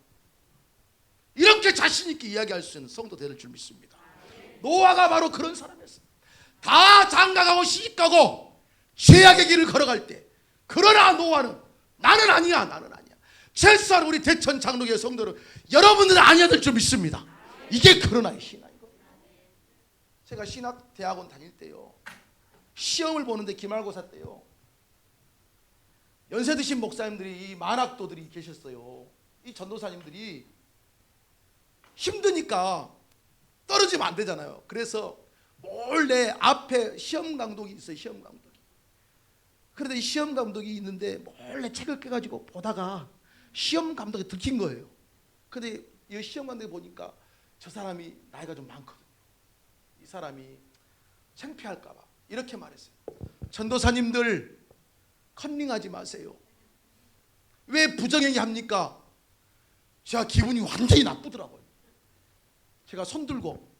이렇게 자신 있게 이야기할 수 있는 성도 될 줄 믿습니다. 노아가 바로 그런 사람이었어요. 다 장가가고 시집가고 죄악의 길을 걸어갈 때, 그러나 노아는 나는 아니야, 나는 아니야. 최소한 우리 대천 장로교회 성도는 여러분들은 아니야 될 줄 믿습니다. 이게 그러나의 신앙이거든요. 제가 신학대학원 다닐 때요 시험을 보는데 기말고사 때요 연세 드신 목사님들이, 이 만학도들이 계셨어요. 이 전도사님들이 힘드니까 떨어지면 안 되잖아요. 그래서 몰래 앞에 시험 감독이 있어요. 시험 감독이. 그런데 이 시험 감독이 있는데 몰래 책을 깨가지고 보다가 시험 감독이 들킨 거예요. 그런데 이 시험 감독이 보니까 저 사람이 나이가 좀 많거든요. 이 사람이 창피할까 봐 이렇게 말했어요. 전도사님들 컨닝하지 마세요. 왜 부정행위 합니까? 제가 기분이 완전히 나쁘더라고요. 제가 손 들고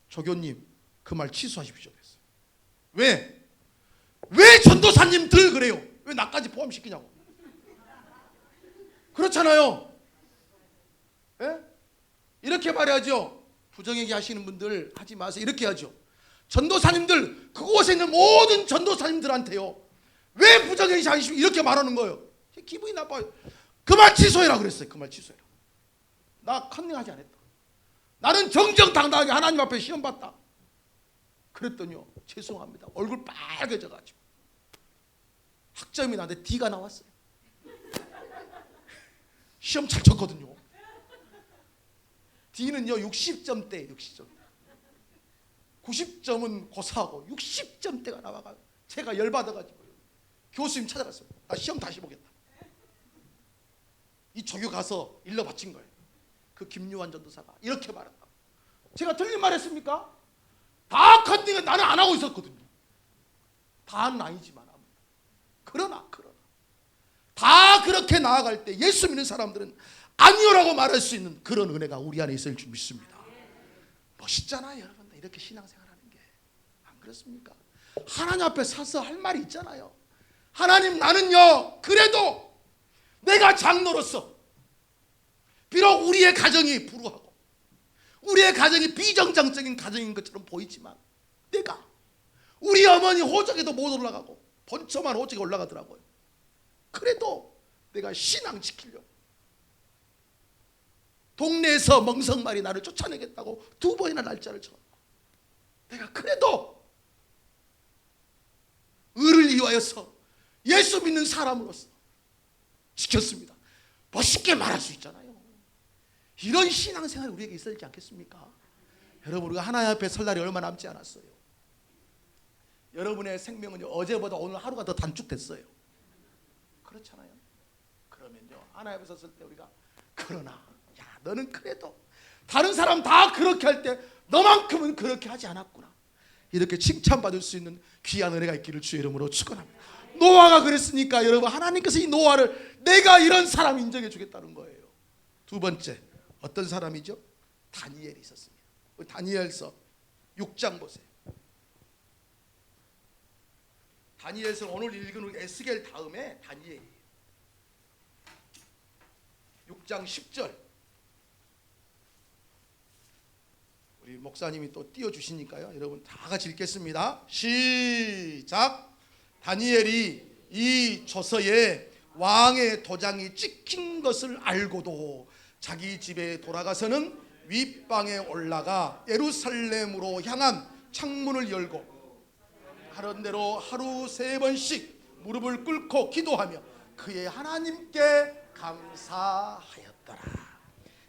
조교님 그 말 취소하십시오 그랬어요. 왜? 왜 전도사님들 그래요? 왜 나까지 포함시키냐고. 그렇잖아요. 예? 이렇게 말해야죠. 부정행위 하시는 분들 하지 마세요. 이렇게 하죠. 전도사님들, 그곳에 있는 모든 전도사님들한테요 왜 부정행위 하시면 이렇게 말하는 거예요. 기분이 나빠요. 그 말 취소해라 그랬어요. 그 말 취소해라. 나 컨닝하지 않았다. 나는 정정당당하게 하나님 앞에 시험 봤다. 그랬더니요 죄송합니다. 얼굴 빨개져가지고 학점이 나한테 D가 나왔어요. 시험 잘 쳤거든요. D는요 60점대 60점대. 90점은 고사하고 60점대가 나와가지고 제가 열받아가지고 교수님 찾아갔어요. 나 시험 다시 보겠다. 이 조교 가서 일러 바친 거예요. 그 김유한 전도사가 이렇게 말한다. 제가 틀린 말 했습니까? 다 컨닝은 나는 안 하고 있었거든요. 다는 아니지만 그러나 다 그렇게 나아갈 때 예수 믿는 사람들은 아니요라고 말할 수 있는 그런 은혜가 우리 안에 있을 줄 믿습니다. 멋있잖아요 여러분들. 이렇게 신앙생활하는 게. 안 그렇습니까? 하나님 앞에 서서 할 말이 있잖아요. 하나님 나는요 그래도 내가 장로로서 비록 우리의 가정이 불우하고 우리의 가정이 비정상적인 가정인 것처럼 보이지만 내가 우리 어머니 호적에도 못 올라가고 본처만 호적에 올라가더라고요. 그래도 내가 신앙 지키려고 동네에서 멍석말이 나를 쫓아내겠다고 2번이나 날짜를 정하고 내가 그래도 의를 위하여서 예수 믿는 사람으로서 지켰습니다. 멋있게 말할 수 있잖아요. 이런 신앙생활이 우리에게 있어야 되지 않겠습니까? 여러분 우리가 하나님 앞에 설 날이 얼마 남지 않았어요. 여러분의 생명은 어제보다 오늘 하루가 더 단축됐어요. 그렇잖아요. 그러면요 하나님 앞에 섰을 때 우리가 그러나 야 너는 그래도 다른 사람 다 그렇게 할 때 너만큼은 그렇게 하지 않았구나. 이렇게 칭찬받을 수 있는 귀한 은혜가 있기를 주의 이름으로 축원합니다. 노아가 그랬으니까 여러분 하나님께서 이 노아를 내가 이런 사람 인정해 주겠다는 거예요. 두 번째 어떤 사람이죠? 다니엘이 있었습니다. 다니엘서 6장 보세요. 다니엘서 오늘 읽은 에스겔 다음에 다니엘이에요. 6장 10절. 우리 목사님이 또 띄워주시니까요. 여러분 다 같이 읽겠습니다. 시작. 다니엘이 이 조서에 왕의 도장이 찍힌 것을 알고도 자기 집에 돌아가서는 윗방에 올라가 예루살렘으로 향한 창문을 열고 하던 대로 하루 3번씩 무릎을 꿇고 기도하며 그의 하나님께 감사하였더라.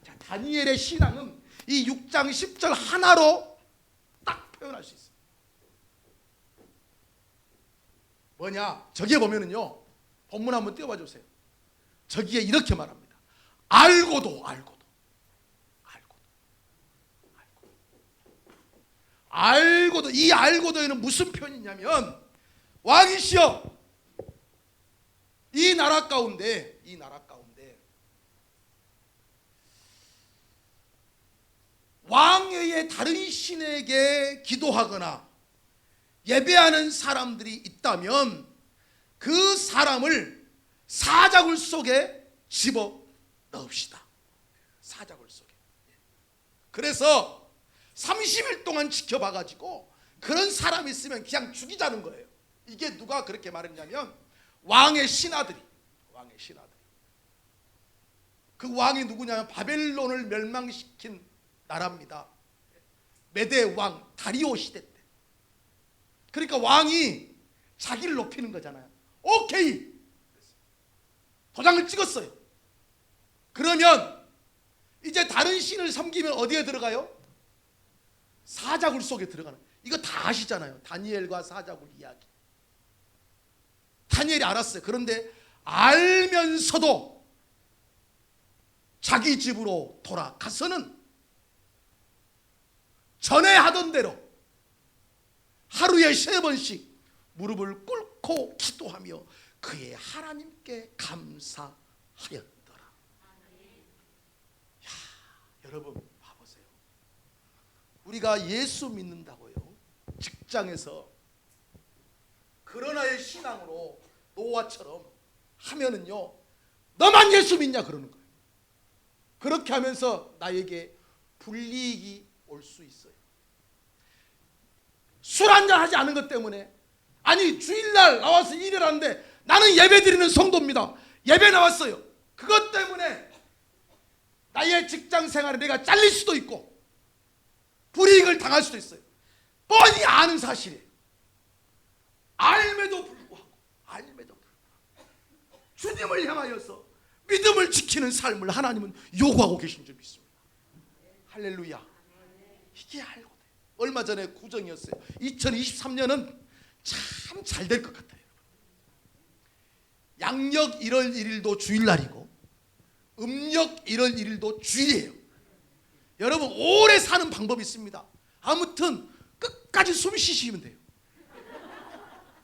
자, 다니엘의 신앙은 이 6장 10절 하나로 딱 표현할 수 있어요. 뭐냐? 저기에 보면은요. 본문 한번 띄워봐 주세요. 저기에 이렇게 말합니다. 알고도 이 알고도에는 무슨 표현이냐면 왕이시여 이 나라 가운데 왕외의 다른 신에게 기도하거나 예배하는 사람들이 있다면 그 사람을 사자굴 속에 집어 넣읍시다. 사자굴 속에. 그래서 30일 동안 지켜봐가지고 그런 사람이 있으면 그냥 죽이자는 거예요. 이게 누가 그렇게 말했냐면 왕의 신하들이. 그 왕이 누구냐면 바벨론을 멸망시킨 나라입니다. 메대 왕 다리오 시대 때. 그러니까 왕이 자기를 높이는 거잖아요. 오케이 도장을 찍었어요. 그러면 이제 다른 신을 섬기면 어디에 들어가요? 사자굴 속에 들어가는. 이거 다 아시잖아요. 다니엘과 사자굴 이야기. 다니엘이 알았어요. 그런데 알면서도 자기 집으로 돌아가서는 전에 하던 대로 하루에 3번씩 무릎을 꿇고 기도하며 그의 하나님께 감사하였더라. 야, 여러분 봐보세요. 우리가 예수 믿는다고요. 직장에서 그러나의 신앙으로 노아처럼 하면은요. 너만 예수 믿냐 그러는 거예요. 그렇게 하면서 나에게 불이익이 올 수 있어요. 술 한잔 하지 않은 것 때문에 아니 주일날 나와서 일을 하는데 나는 예배 드리는 성도입니다. 예배 나왔어요. 그것 때문에 나의 직장 생활에 내가 잘릴 수도 있고 불이익을 당할 수도 있어요. 뻔히 아는 사실이에요. 알매도 불구하고 주님을 향하여서 믿음을 지키는 삶을 하나님은 요구하고 계신 줄 믿습니다. 할렐루야. 이게 알고 돼. 얼마 전에 구정이었어요. 2023년은 참 잘 될 것 같아요. 양력 1월 1일도 주일날이고 음력 1월 1일도 주일이에요. 여러분 오래 사는 방법이 있습니다. 아무튼 끝까지 숨 쉬시면 돼요.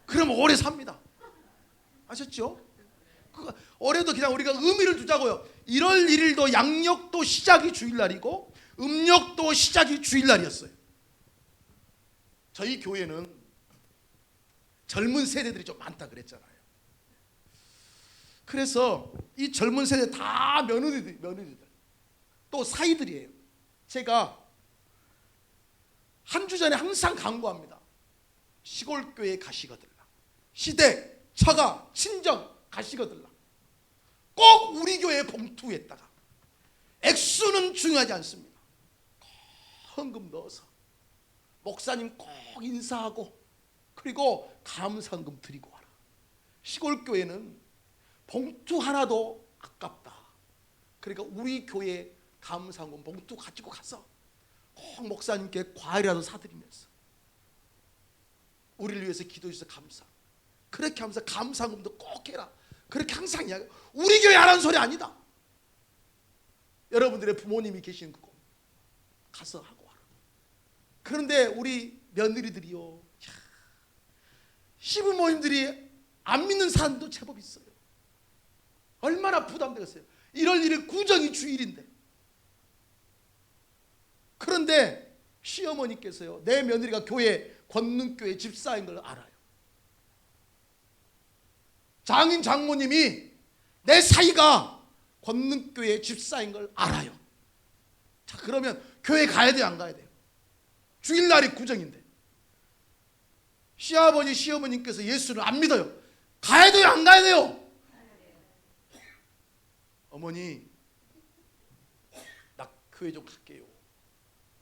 그러면 오래 삽니다. 아셨죠? 올해도 그냥 우리가 의미를 두자고요. 1월 1일도 양력도 시작이 주일날이고 음력도 시작이 주일날이었어요. 저희 교회는 젊은 세대들이 좀 많다 그랬잖아요. 그래서 이 젊은 세대 다 며느리들 또 사이들이에요. 제가 한 주 전에 항상 강구합니다. 시골 교회 가시거들라. 시댁, 처가, 친정 가시거들라. 꼭 우리 교회 봉투에다가 액수는 중요하지 않습니다. 헌금 넣어서 목사님 꼭 인사하고 그리고 감사헌금 드리고 와라. 시골 교회는 봉투 하나도 아깝다. 그러니까 우리 교회 감사헌금 봉투 가지고 가서 꼭 목사님께 과일이라도 사드리면서 우리를 위해서 기도해 주셔서 감사. 그렇게 하면서 감사헌금도 꼭 해라. 그렇게 항상 이야기. 우리 교회 하라는 소리 아니다. 여러분들의 부모님이 계신 그곳 가서 하고 와라. 그런데 우리 며느리들이요, 시부모님들이 안 믿는 사람도 제법 있어요. 얼마나 부담되겠어요. 이럴 일이 구정이 주일인데. 그런데 시어머니께서요, 내 며느리가 권능교회 집사인 걸 알아요. 장인 장모님이 내 사이가 권능교회 집사인 걸 알아요. 자, 그러면 교회 가야 돼요, 안 가야 돼요? 주일날이 구정인데 시아버지 시어머님께서 예수를 안 믿어요. 가야 돼요, 안 가야 돼요? 어머니, 나 교회 좀 갈게요.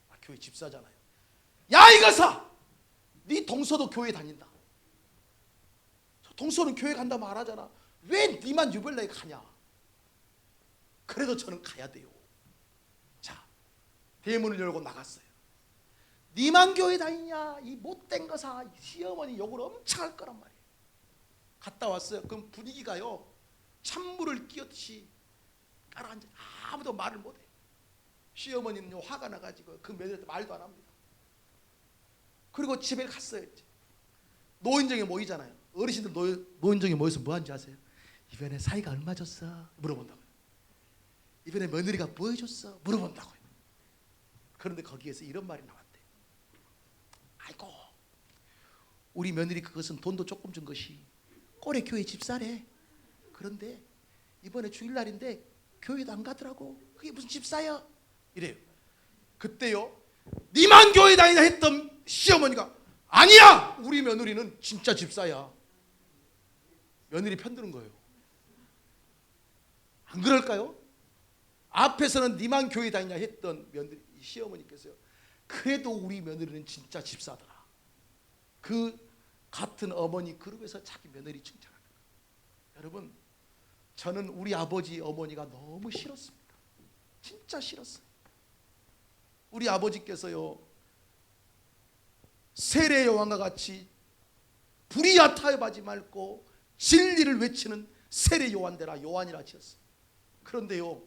나 교회 집사잖아요. 야 이거사, 네 동서도 교회 다닌다. 동서는 교회 간다 말하잖아. 왜 니만 유별나게 가냐? 그래도 저는 가야 돼요. 자, 대문을 열고 나갔어요. 니만 교회 다니냐, 이 못된 거사. 시어머니 욕을 엄청 할 거란 말이에요. 갔다 왔어요. 그럼 분위기가요, 찬물을 끼얹듯이 깔아앉아. 아무도 말을 못해. 시어머니는 화가 나가지고 그 며느리한테 말도 안 합니다. 그리고 집에 갔어요. 이제 노인정에 모이잖아요. 어르신들 노인정에 모여서 뭐 하는지 아세요? 이번에 사이가 얼마 줬어? 물어본다고요. 이번에 며느리가 뭐 해줬어? 물어본다고요. 그런데 거기에서 이런 말이 나왔대. 아이고, 우리 며느리 그것은 돈도 조금 준 것이 꼴에 교회 집사래. 그런데 이번에 주일날인데 교회도 안 가더라고. 그게 무슨 집사야? 이래요. 그때요, 니만 교회 다니나 했던 시어머니가 아니야, 우리 며느리는 진짜 집사야. 며느리 편드는 거예요. 안 그럴까요? 앞에서는 니만 교회 다니냐 했던 며느리 시어머니께서요, 그래도 우리 며느리는 진짜 집사더라. 그 같은 어머니 그룹에서 자기 며느리 칭찬하는 거예요. 여러분, 저는 우리 아버지 어머니가 너무 싫었습니다. 진짜 싫었어요. 우리 아버지께서요, 세례 요한과 같이 불의야 타협하지 말고 진리를 외치는 세례 요한대라 요한이라 지었어요. 그런데요,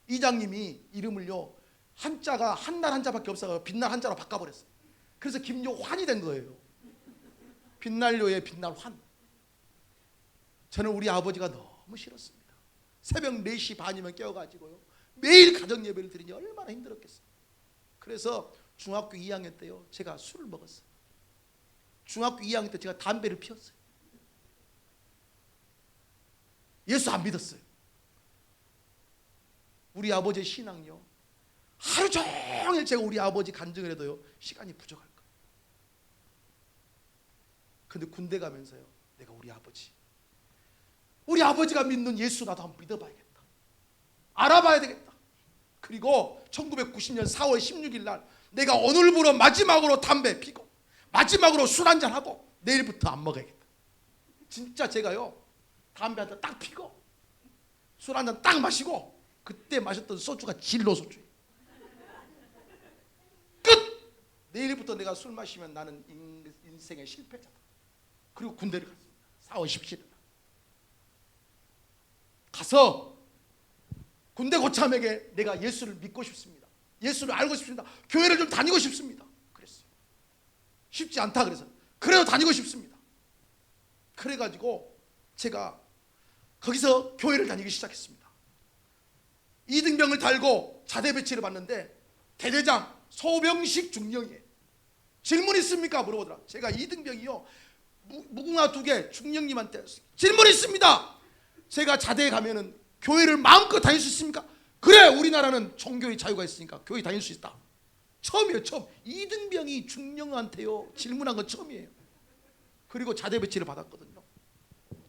이장님이 이름을요, 한자가 한날 한자밖에 없어서 빛날 한자로 바꿔버렸어요. 그래서 김요환이 된 거예요. 빛날요의 빛날환. 저는 우리 아버지가 너무 싫었습니다. 새벽 4시 반이면 깨워가지고요, 매일 가정 예배를 드리니 얼마나 힘들었겠어요. 그래서 중학교 2학년 때요, 제가 술을 먹었어요. 중학교 2학년 때 제가 담배를 피웠어요. 예수 안 믿었어요. 우리 아버지의 신앙요, 하루 종일 제가 우리 아버지 간증을 해도요, 시간이 부족할 거예요. 근데 군대 가면서요, 내가 우리 아버지가 믿는 예수 나도 한번 믿어봐야겠다, 알아봐야 되겠다. 그리고 1990년 4월 16일 날 내가 오늘부로 마지막으로 담배 피고 마지막으로 술 한잔 하고 내일부터 안 먹어야겠다. 진짜 제가요, 담배 한 잔 딱 피고 술 한 잔 딱 마시고, 그때 마셨던 소주가 진로 소주예요. 끝! 내일부터 내가 술 마시면 나는 인생의 실패자다. 그리고 군대를 갔습니다. 4월 17일 가서 군대 고참에게 내가 예수를 믿고 싶습니다, 예수를 알고 싶습니다, 교회를 좀 다니고 싶습니다 그랬어요. 쉽지 않다 그래서 그래도 다니고 싶습니다. 그래가지고 제가 거기서 교회를 다니기 시작했습니다. 이등병을 달고 자대 배치를 받는데 대대장 소병식 중령이에요. 질문 있습니까? 물어보더라. 제가 이등병이요, 무궁화 2개 중령님한테 질문 있습니다. 제가 자대에 가면은 교회를 마음껏 다닐 수 있습니까? 그래, 우리나라는 종교의 자유가 있으니까 교회 다닐 수 있다. 처음이에요, 처음. 이등병이 중령한테요 질문한 건 처음이에요. 그리고 자대 배치를 받았거든요.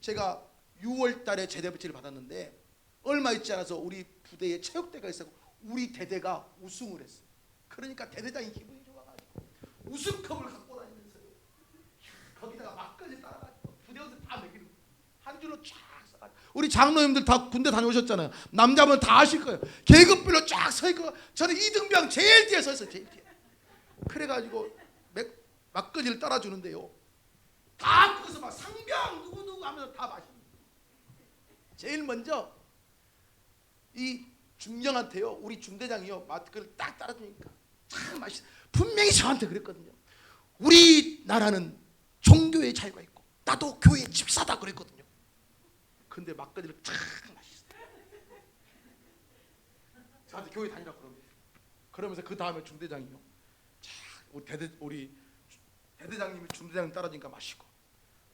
제가 6월 달에 자대 배치를 받았는데 얼마 있지 않아서 우리 부대에 체육대가 있었고 우리 대대가 우승을 했어요. 그러니까 대대장이 기분이 좋아가지고 우승컵을 갖고 다니면서요, 거기다가 막걸리 따라가지고 부대 옷을 다 먹이는 거예요. 한 줄로 쫙 써가지고. 우리 장로님들 다 군대 다녀오셨잖아요. 남자분 다 아실 거예요. 계급별로 쫙 서 있고 저는 이등병 제일 뒤에 서 있어요, 제일 뒤에. 그래가지고 막걸리를 따라주는데요, 다 거기서 막 상병 누구누구 하면서 다 마십니다. 제일 먼저 이 중령한테요, 우리 중대장이요 마트를 딱 따라주니까 참 맛있어. 분명히 저한테 그랬거든요. 우리나라는 종교의 자유가 있고 나도 교회 집사다 그랬거든요. 근데 막걸리를 참 맛있어. 저한테 교회 다니라 그러면서 그 다음에 중대장이요, 우리 대대장님이 중대장 따라주니까 마시고,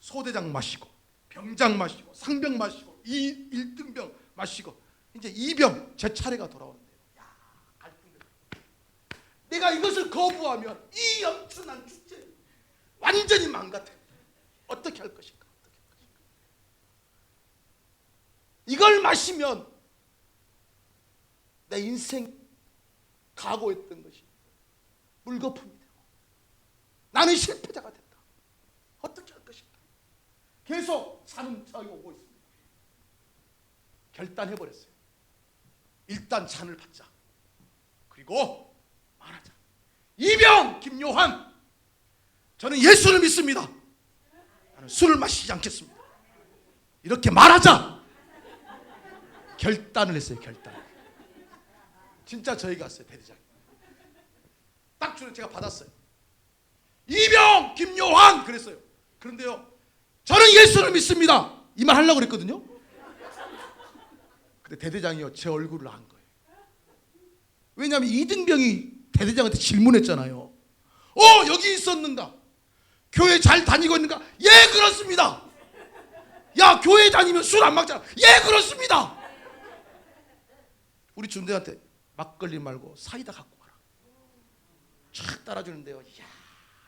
소대장 마시고, 병장 마시고, 상병 마시고, 1등병 마시고, 이제 2병 제 차례가 돌아오는데요. 야, 갈등돼. 내가 이것을 거부하면 이 엄청난 축제 완전히 망가져. 어떻게 할 것인가? 이걸 마시면 내 인생 각오했던 것이 물거품이 되고 나는 실패자가 된다. 어떻게 할 것인가? 계속 산은 저기 오고 있습니다. 결단해버렸어요. 일단 잔을 받자. 그리고 말하자. 이병 김요한, 저는 예수를 믿습니다. 나는 술을 마시지 않겠습니다. 이렇게 말하자. 결단을 했어요. 결단. 진짜 저희 갔어요. 대대장. 딱 주는 제가 받았어요. 이병 김요한 그랬어요. 그런데요, 저는 예수를 믿습니다. 이 말 하려고 그랬거든요. 근데 대대장이요, 제 얼굴을 안 거예요. 왜냐하면 이등병이 대대장한테 질문했잖아요. 여기 있었는가? 교회 잘 다니고 있는가? 예, 그렇습니다. 야, 교회 다니면 술 안 먹잖아. 예, 그렇습니다. 우리 중대한테 막걸리 말고 사이다 갖고 와라. 촥 따라주는데요. 이야,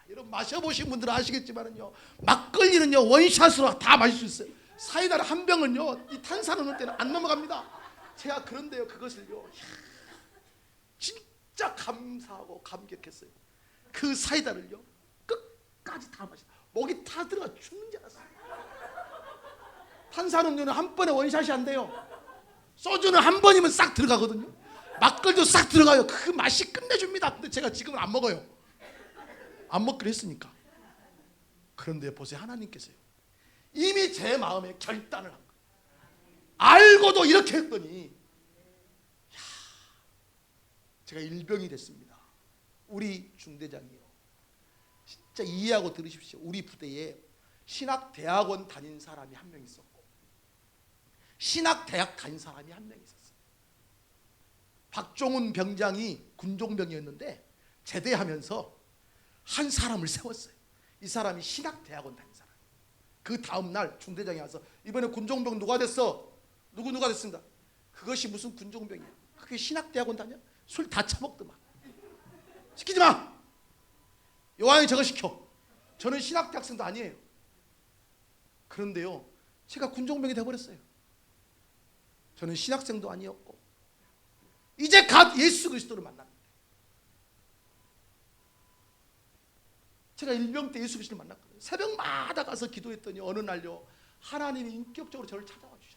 여러분 마셔보신 분들은 아시겠지만은요, 막걸리는요 원샷으로 다 마실 수 있어요. 사이다를 한 병은요, 이 탄산을 넣을 때는 안 넘어갑니다. 제가 그런데요, 그것을요, 이야, 진짜 감사하고 감격했어요. 그 사이다를요 끝까지 다 마셨어요. 목이 타 들어가 죽는 줄 알았어요. 탄산음료는 한 번에 원샷이 안 돼요. 소주는 한 번이면 싹 들어가거든요. 막걸리도 싹 들어가요. 그 맛이 끝내줍니다. 근데 제가 지금은 안 먹어요. 안 먹기로 했으니까. 그런데 보세요, 하나님께서요 이미 제 마음에 결단을 한 거예요. 알고도 이렇게 했더니, 야, 제가 일병이 됐습니다. 우리 중대장이요, 진짜 이해하고 들으십시오. 우리 부대에 신학대학원 다닌 사람이 한 명 있었고 신학대학 다닌 사람이 한 명 있었어요. 박종훈 병장이 군종병이었는데 제대하면서 한 사람을 세웠어요. 이 사람이 신학대학원 다닌 사람. 그 다음날 중대장이 와서, 이번에 군종병 누가 됐어? 누가 됐습니다. 그것이 무슨 군종병이야? 그게 신학대학원 다녀? 술 다 처먹더만. 시키지 마. 요한이 저거 시켜. 저는 신학대학생도 아니에요. 그런데요, 제가 군종병이 돼버렸어요. 저는 신학생도 아니었고 이제 갓 예수 그리스도를 만났는데, 제가 일병 때 예수 그리스도를 만났거든요. 새벽마다 가서 기도했더니 어느 날요, 하나님이 인격적으로 저를 찾아와 주셨어요.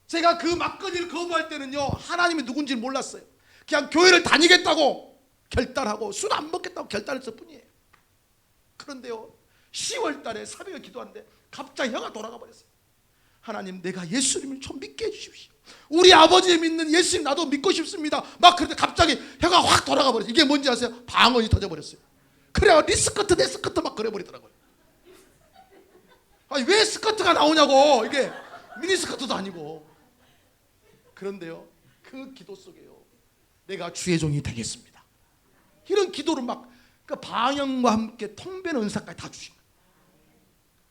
제가 그 막걸리를 거부할 때는요, 하나님이 누군지 몰랐어요. 그냥 교회를 다니겠다고 결단하고 술 안 먹겠다고 결단했을 뿐이에요. 그런데요, 10월 달에 새벽에 기도하는데 갑자기 혀가 돌아가 버렸어요. 하나님, 내가 예수님을 좀 믿게 해주십시오. 우리 아버지 믿는 예수님 나도 믿고 싶습니다. 막 그런데 갑자기 혀가 확 돌아가 버렸어요. 이게 뭔지 아세요? 방언이 터져버렸어요. 그래요, 리스커트 내 스커트 막 그래버리더라고요. 아니, 왜 스커트가 나오냐고. 이게 미니스커트도 아니고. 그런데요, 그 기도 속에요, 내가 주의 종이 되겠습니다, 이런 기도를 막, 그 방언과 함께 통변 은사까지 다 주신 거예요.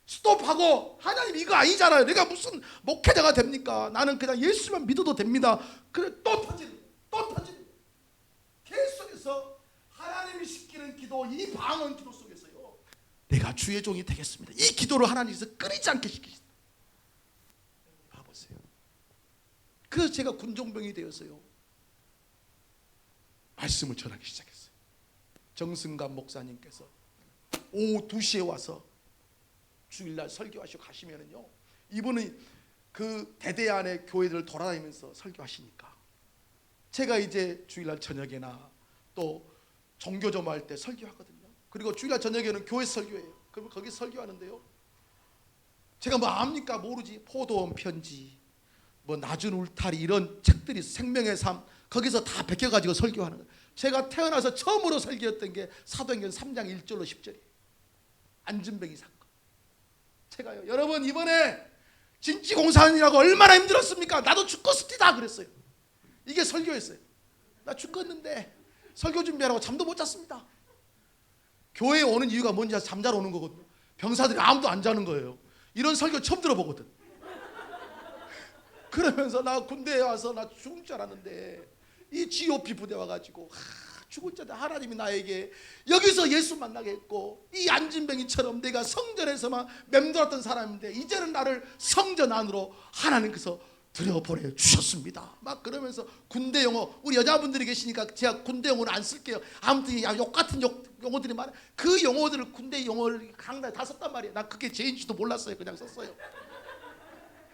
스톱하고, 하나님 이거 아니잖아요. 내가 무슨 목회자가 됩니까? 나는 그냥 예수만 믿어도 됩니다. 그래, 또 터지는, 계속해서 하나님이 시키는 기도, 이 방언 기도 속에서요, 내가 주의 종이 되겠습니다, 이 기도를 하나님께서 끊이지 않게 시키시다. 봐보세요. 그래서 제가 군종병이 되어서요, 말씀을 전하기 시작했어요. 정승감 목사님께서 오후 2시에 와서 주일날 설교하시고 가시면은요, 이분은 그 대대 안의 교회들을 돌아다니면서 설교하시니까 제가 이제 주일날 저녁에나 또 종교점 할 때 설교하거든요. 그리고 주일날 저녁에는 교회 설교해요. 그러면 거기 설교하는데요, 제가 뭐 압니까? 모르지. 포도원 편지, 뭐 낮은 울타리 이런 책들이 생명의 삶 거기서 다 베껴가지고 설교하는 거예요. 제가 태어나서 처음으로 설교했던 게 사도행전 3장 1절로 10절이에요. 안진뱅이 사건. 제가요 여러분 이번에 진지공사하느라고 얼마나 힘들었습니까? 나도 죽겠습니다 그랬어요. 이게 설교였어요. 나 죽겠는데 설교 준비하라고 잠도 못 잤습니다. 교회에 오는 이유가 뭔지 잠자러 오는 거거든요. 병사들이 아무도 안 자는 거예요. 이런 설교 처음 들어보거든. 그러면서 나 군대에 와서 나 죽을 줄 알았는데 이 GOP 부대 와가지고 죽을 줄 알았는데 하나님이 나에게 여기서 예수 만나게 했고 이 안진뱅이처럼 내가 성전에서만 맴돌았던 사람인데 이제는 나를 성전 안으로 하나님께서 들여보내 주셨습니다. 막 그러면서 군대 용어 우리 여자분들이 계시니까 제가 군대 용어를 안 쓸게요. 아무튼 욕 같은 용어들이 많아요. 그 용어들을 군대 용어를 강단에 다 썼단 말이에요. 나 그게 죄인지도 몰랐어요. 그냥 썼어요.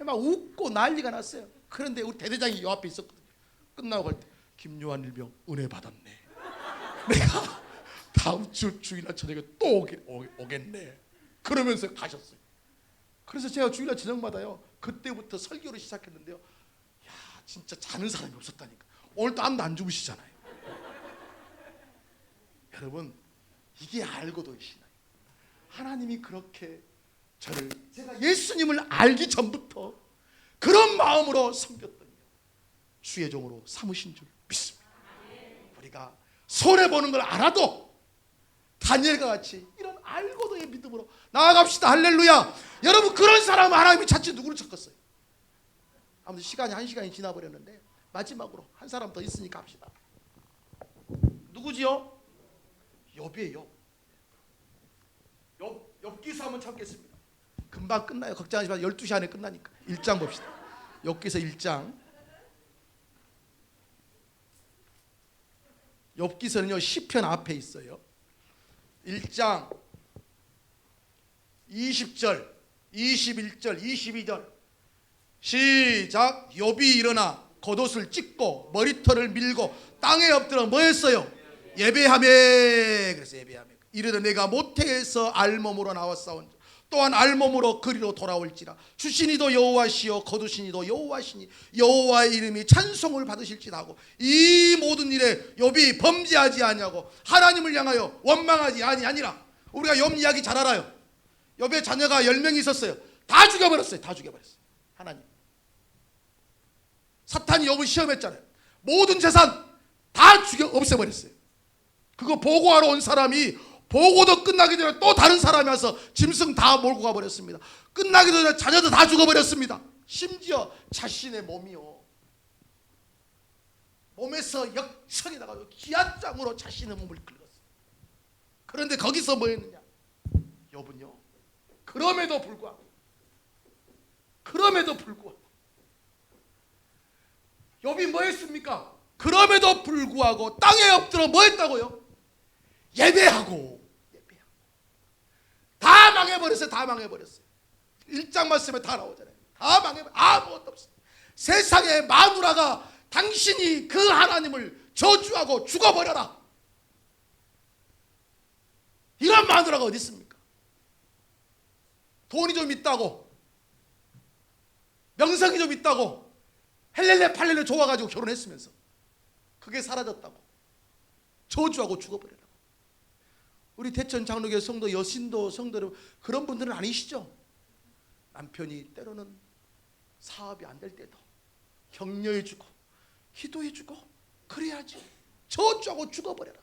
막 웃고 난리가 났어요. 그런데 우리 대대장이 요 앞에 있었거든요. 끝나고 갈 때 김요한 일병 은혜 받았네. 내가 다음 주 주일날 저녁에 또 오겠네. 그러면서 가셨어요. 그래서 제가 주일날 저녁마다요. 그때부터 설교를 시작했는데요. 야 진짜 자는 사람이 없었다니까. 오늘도 아무도 안 주무시잖아요. 여러분 이게 알고도 계시나요? 하나님이 그렇게 저를 제가 예수님을 알기 전부터 그런 마음으로 섬겼더니 주의 종으로 삼으신 줄 믿습니다. 우리가 손해보는 걸 알아도 다니엘과 같이 이런 알고도의 믿음으로 나아갑시다. 할렐루야. 여러분 그런 사람 하나님이 찾지 누구를 찾겠어요? 아무튼 시간이 1시간이 지나버렸는데 마지막으로 한 사람 더 있으니까 합시다. 누구지요? 욥이에요. 욥기서 한번 찾겠습니다. 금방 끝나요. 걱정하지 마세요. 12시 안에 끝나니까. 1장 봅시다. 욥기서 1장. 욥기서는요 시편 앞에 있어요. 1장 20절 21절 22절 시작. 욥이 일어나 겉옷을 찢고 머리털을 밀고 땅에 엎드려 뭐 했어요? 예배하며. 그래서 예배하며 이르되 내가 모태에서 알몸으로 나왔사온 또한 알몸으로 그리로 돌아올지라. 주신이도 여호와시요 거두신이도 여호와시니 여호와의 이름이 찬송을 받으실지다 하고 이 모든 일에 욥이 범죄하지 아니하고 하나님을 향하여 원망하지 아니하니라. 우리가 욥 이야기 잘 알아요. 욥의 자녀가 10명이 있었어요. 다 죽여버렸어요. 다 죽여버렸어요. 하나님. 사탄이 욥을 시험했잖아요. 모든 재산 다 죽여 없애버렸어요. 그거 보고하러 온 사람이 보고도 끝나기 전에 또 다른 사람이 와서 짐승 다 몰고 가버렸습니다. 끝나기 전에 자녀도 다 죽어버렸습니다. 심지어 자신의 몸이요 몸에서 역청이 나가고 기아장으로 자신의 몸을 긁었어요. 그런데 거기서 뭐 했느냐? 욥은요 그럼에도 불구하고 욥이 뭐 했습니까? 그럼에도 불구하고 땅에 엎드려 뭐 했다고요? 예배하고 다 망해버렸어요. 다 망해버렸어요. 1장 말씀에 다 나오잖아요. 다 망해버렸어요. 아무것도 없어요. 세상의 마누라가 당신이 그 하나님을 저주하고 죽어버려라. 이런 마누라가 어디 있습니까? 돈이 좀 있다고 명성이 좀 있다고 헬렐레 팔렐레 좋아가지고 결혼했으면서 그게 사라졌다고 저주하고 죽어버려라. 우리 대천 장로교회 성도 여신도 성도 여러분 그런 분들은 아니시죠? 남편이 때로는 사업이 안 될 때도 격려해주고 기도해주고 그래야지 저주하고 죽어버려라.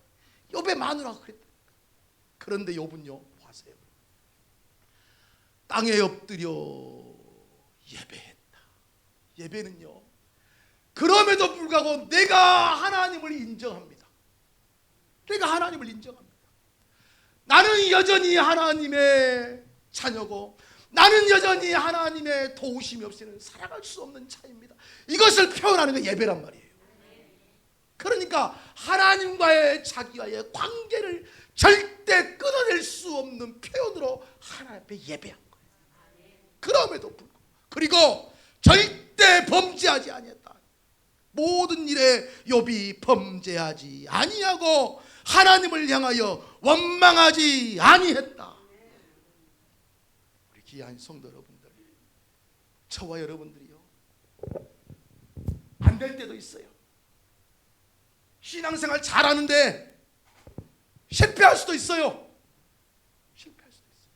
욥의 마누라가 그랬다. 그런데 욥은요 보세요. 땅에 엎드려 예배했다. 예배는요 그럼에도 불구하고 내가 하나님을 인정합니다. 내가 하나님을 인정합니다. 나는 여전히 하나님의 자녀고 나는 여전히 하나님의 도우심이 없이는 살아갈 수 없는 자입니다. 이것을 표현하는 게 예배란 말이에요. 그러니까 하나님과의 자기와의 관계를 절대 끊어낼 수 없는 표현으로 하나님 앞에 예배한 거예요. 그럼에도 불구하고 그리고 절대 범죄하지 아니했다. 모든 일에 욥이 범죄하지 아니하고 하나님을 향하여 원망하지 아니했다. 우리 귀한 성도 여러분들, 저와 여러분들이요 안 될 때도 있어요. 신앙생활 잘하는데 실패할 수도 있어요. 실패할 수도 있어요.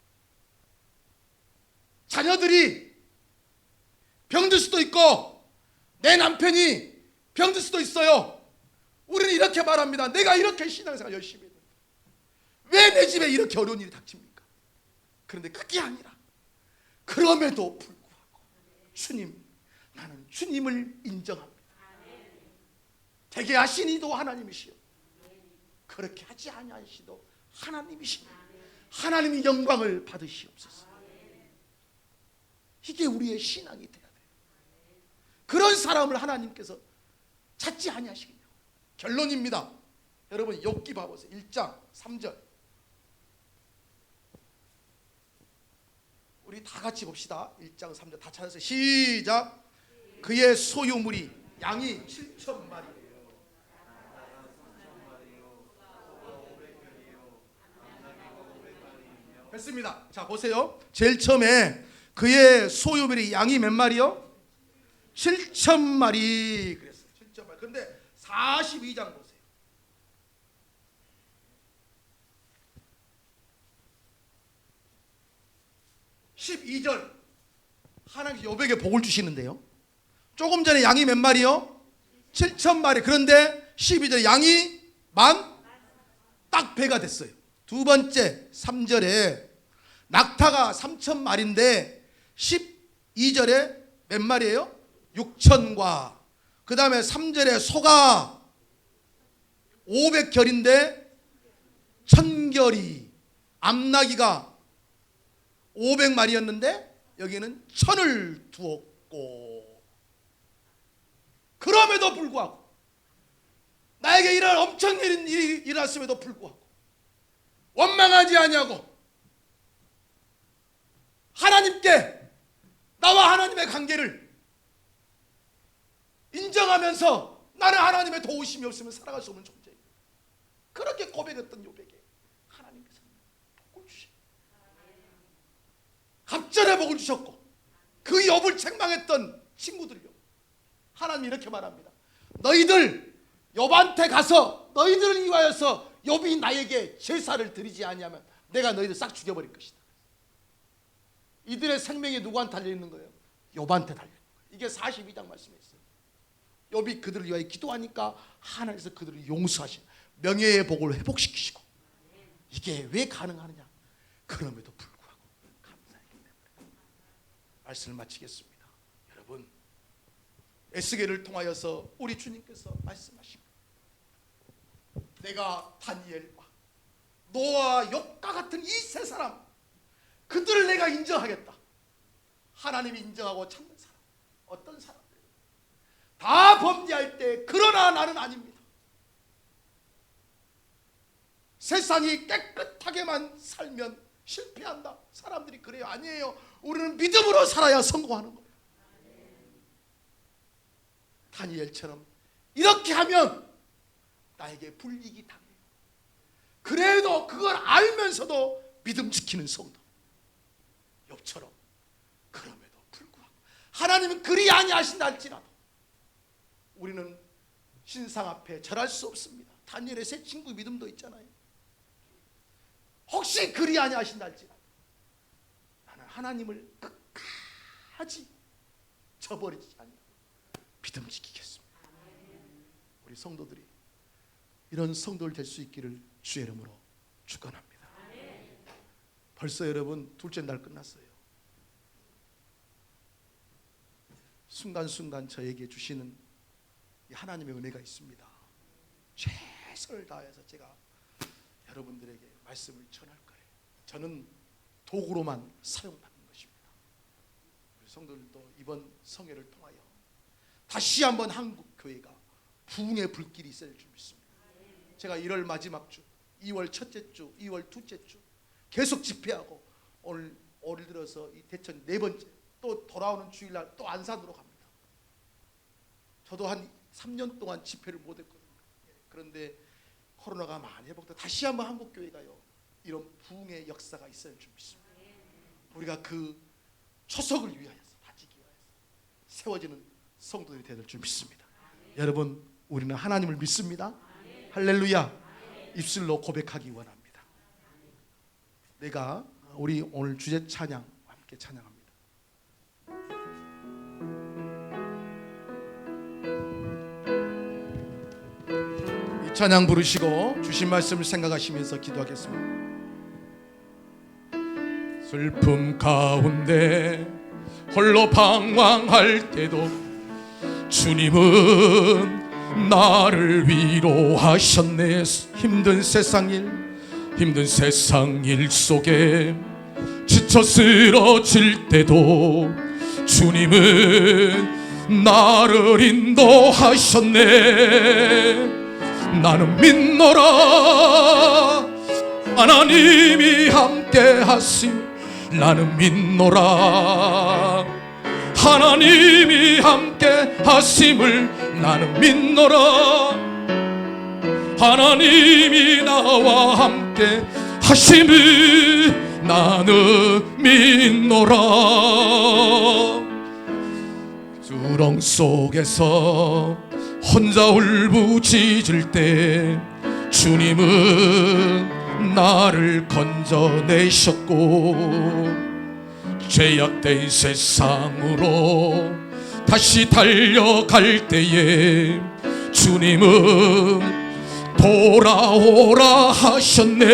자녀들이 병들 수도 있고 내 남편이 병들 수도 있어요. 우리는 이렇게 말합니다. 내가 이렇게 신앙생활 열심히 했는데 왜 내 집에 이렇게 어려운 일이 닥칩니까? 그런데 그게 아니라 그럼에도 불구하고 주님, 나는 주님을 인정합니다. 되게 하시니도 하나님이시요 그렇게 하지 아니하시도 하나님이십니다. 하나님이 영광을 받으시옵소서. 이게 우리의 신앙이 돼야 돼요. 그런 사람을 하나님께서 찾지 아니하시겠냐고. 결론입니다. 여러분 욥기 봐보세요. 1장 3절. 우리 다 같이 봅시다. 1장 3절 다 찾아서 시작. 그의 소유물이 양이 7,000마리. 됐습니다. 자 보세요. 제일 처음에 그의 소유물이 양이 몇 마리요? 7,000마리 그랬어요. 7,000마리. 그런데 42장 보세요. 12절 하나님께서 욥에게 복을 주시는데요. 조금 전에 양이 몇 마리요? 7,000마리. 그런데 12절에 양이 딱 배가 됐어요. 두 번째 3절에 낙타가 3,000마리인데 12절에 몇 마리예요? 6,000과 그 다음에 3절에 소가 500결인데 1,000결이 암나기가 500마리였는데 여기는 1,000을 두었고 그럼에도 불구하고 나에게 이런 엄청난 일이 일어났음에도 불구하고 원망하지 아니하고 하나님께 나와 하나님의 관계를 인정하면서 나는 하나님의 도우심이 없으면 살아갈 수 없는 존재예요. 그렇게 고백했던 욥에게 하나님께서 복을 주시고 갑절의 복을 주셨고 그 욥을 책망했던 친구들요 하나님이 이렇게 말합니다. 너희들 욥한테 가서 너희들을 위하여서 욥이 나에게 제사를 드리지 아니하면 내가 너희들 싹 죽여버릴 것이다. 이들의 생명이 누구한테 달려있는 거예요? 욥한테 달려있는 거예요. 이게 42장 말씀에 있어요. 욥이 그들을 위하여 기도하니까 하나님께서 그들을 용서하신 명예의 복을 회복시키시고 이게 왜 가능하느냐? 그럼에도 불구하고 감사했기 때문에. 말씀을 마치겠습니다. 여러분 에스겔을 통하여서 우리 주님께서 말씀하십니다. 내가 다니엘과 노아와 욥과 같은 이 세 사람 그들을 내가 인정하겠다. 하나님이 인정하고 찾는 사람 어떤 사람들 다 범죄할 때 그러나 나는 아닙니다. 세상이 깨끗하게만 살면 실패한다. 사람들이 그래요. 아니에요. 우리는 믿음으로 살아야 성공하는 거예요. 다니엘처럼 이렇게 하면 나에게 불이익이 당해요. 그래도 그걸 알면서도 믿음 지키는 성도 욥처럼 그럼에도 불구하고 하나님은 그리 아니하신다 할지라도 우리는 신상 앞에 절할 수 없습니다. 다니엘의 세 친구 믿음도 있잖아요. 혹시 그리 아니하신다 할지라도 나는 하나님을 끝까지 저버리지 아니하고 믿음 지키겠습니다. 우리 성도들이 이런 성도를 될 수 있기를 주의 이름으로 축원합니다. 벌써 여러분 둘째 날 끝났어요. 순간순간 저에게 주시는 하나님의 은혜가 있습니다. 최선을 다해서 제가 여러분들에게 말씀을 전할 거예요. 저는 도구로만 사용받는 것입니다. 우리 성도들도 이번 성회를 통하여 다시 한번 한국 교회가 부흥의 불길이 있어야 줄 믿습니다. 제가 1월 마지막 주, 2월 첫째 주, 2월 둘째 주 계속 집회하고 오늘 들어서 이 대천 네 번째 또 돌아오는 주일날 또 안산으로 갑니다. 저도 한 3년 동안 집회를 못했거든요. 그런데 코로나가 많이 회복돼 다시 한번 한국 교회가요 이런 부흥의 역사가 있어야 줄 믿습니다. 우리가 그 초석을 위하여서 다지기 위하여서 세워지는 성도들이 되야 될 줄 믿습니다. 여러분, 우리는 하나님을 믿습니다. 할렐루야. 입술로 고백하기 원합니다. 내가 우리 오늘 주제 찬양 함께 찬양합니다. 이 찬양 부르시고 주신 말씀을 생각하시면서 기도하겠습니다. 슬픔 가운데 홀로 방황할 때도 주님은 나를 위로하셨네. 힘든 세상 일 속에 지쳐 쓰러질 때도 주님은 나를 인도하셨네. 나는 믿노라 하나님이 함께 하심. 나는 믿노라 하나님이 함께 하심을. 나는 믿노라 하나님이 나와 함께 하심을. 나는 믿노라. 두렁 속에서 혼자 울부짖을 때 주님은 나를 건져내셨고, 죄악된 세상으로 다시 달려갈 때에 주님은 돌아오라 하셨네.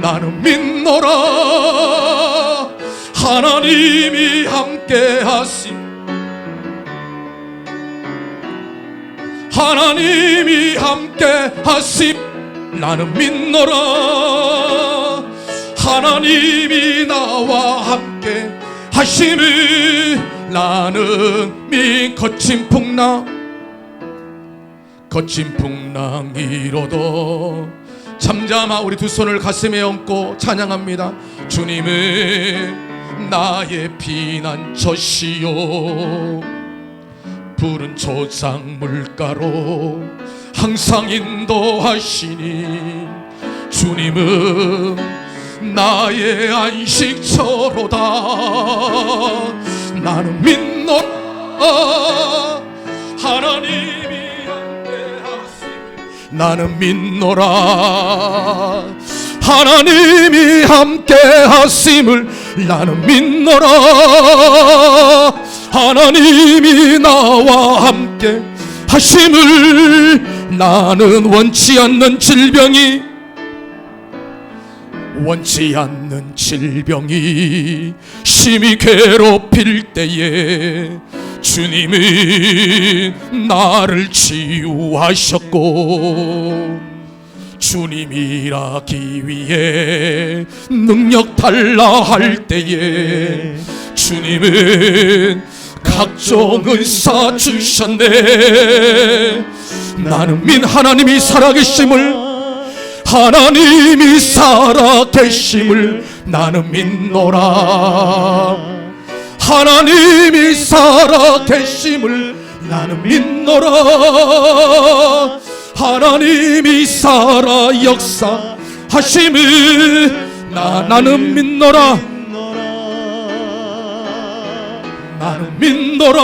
나는 믿노라 하나님이 함께 하심. 하나님이 함께 하심. 나는 믿노라 하나님이 나와 함께 하심을. 나는 거친 풍랑이로도 잠잠하. 우리 두 손을 가슴에 얹고 찬양합니다. 주님은 나의 피난처시요, 푸른 초장 물가로 항상 인도하시니. 주님은 나의 안식처로다. 나는 믿노라 하나님이 함께 하심을. 나는 믿노라 하나님이 함께 하심을. 나는 믿노라 하나님이 나와 함께 하심을. 나는 원치 않는 질병이 심히 괴롭힐 때에 주님이 나를 치유하셨고, 주님이라기 위해 능력 달라 할 때에 주님은 각종 은사 주셨네. 나는 하나님이 살아계심을, 하나님이 살아계심을. 나는 믿노라 하나님이 살아계심을. 나는 믿노라 하나님이 살아 역사하심을. 나는 믿노라 나는 믿노라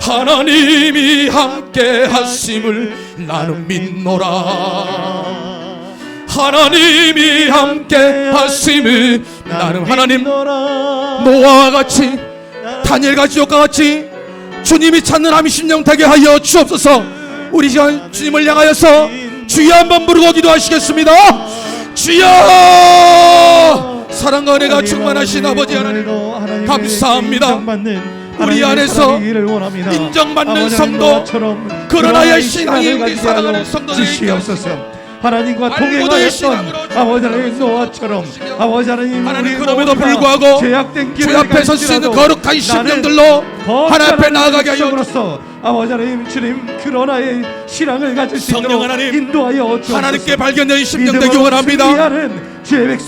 하나님이 함께 하심을. 나는 믿노라 하나님이 함께 하심을. 나는 하나님 노아와 같이 다니엘과 지옥과 같이 주님이 찾는 함이 심령 되게 하여 주옵소서. 우리 시간 주님을 향하여서 주여 한번 부르고 기도하시겠습니다. 주여! 사랑과 은혜가 충만하신 아버지 하나님 감사합니다. 우리 안에서 인정받는 성도, 그러나의 신앙이 우리 사랑하는 성도들에게 하나님과 동행하였던 아버지 하나님 노아처럼 아버지 하나님, 그럼에도 불구하고 주 앞에 설 수 있는 거룩한 심령들로 하나님 앞에 나아가게 하여 주옵소서. 아버지 하나님, 주님 그러나의 신앙을 가질 수 있도록 인도하여 주옵소서. 하나님께 발견된 심령 되기 원합니다.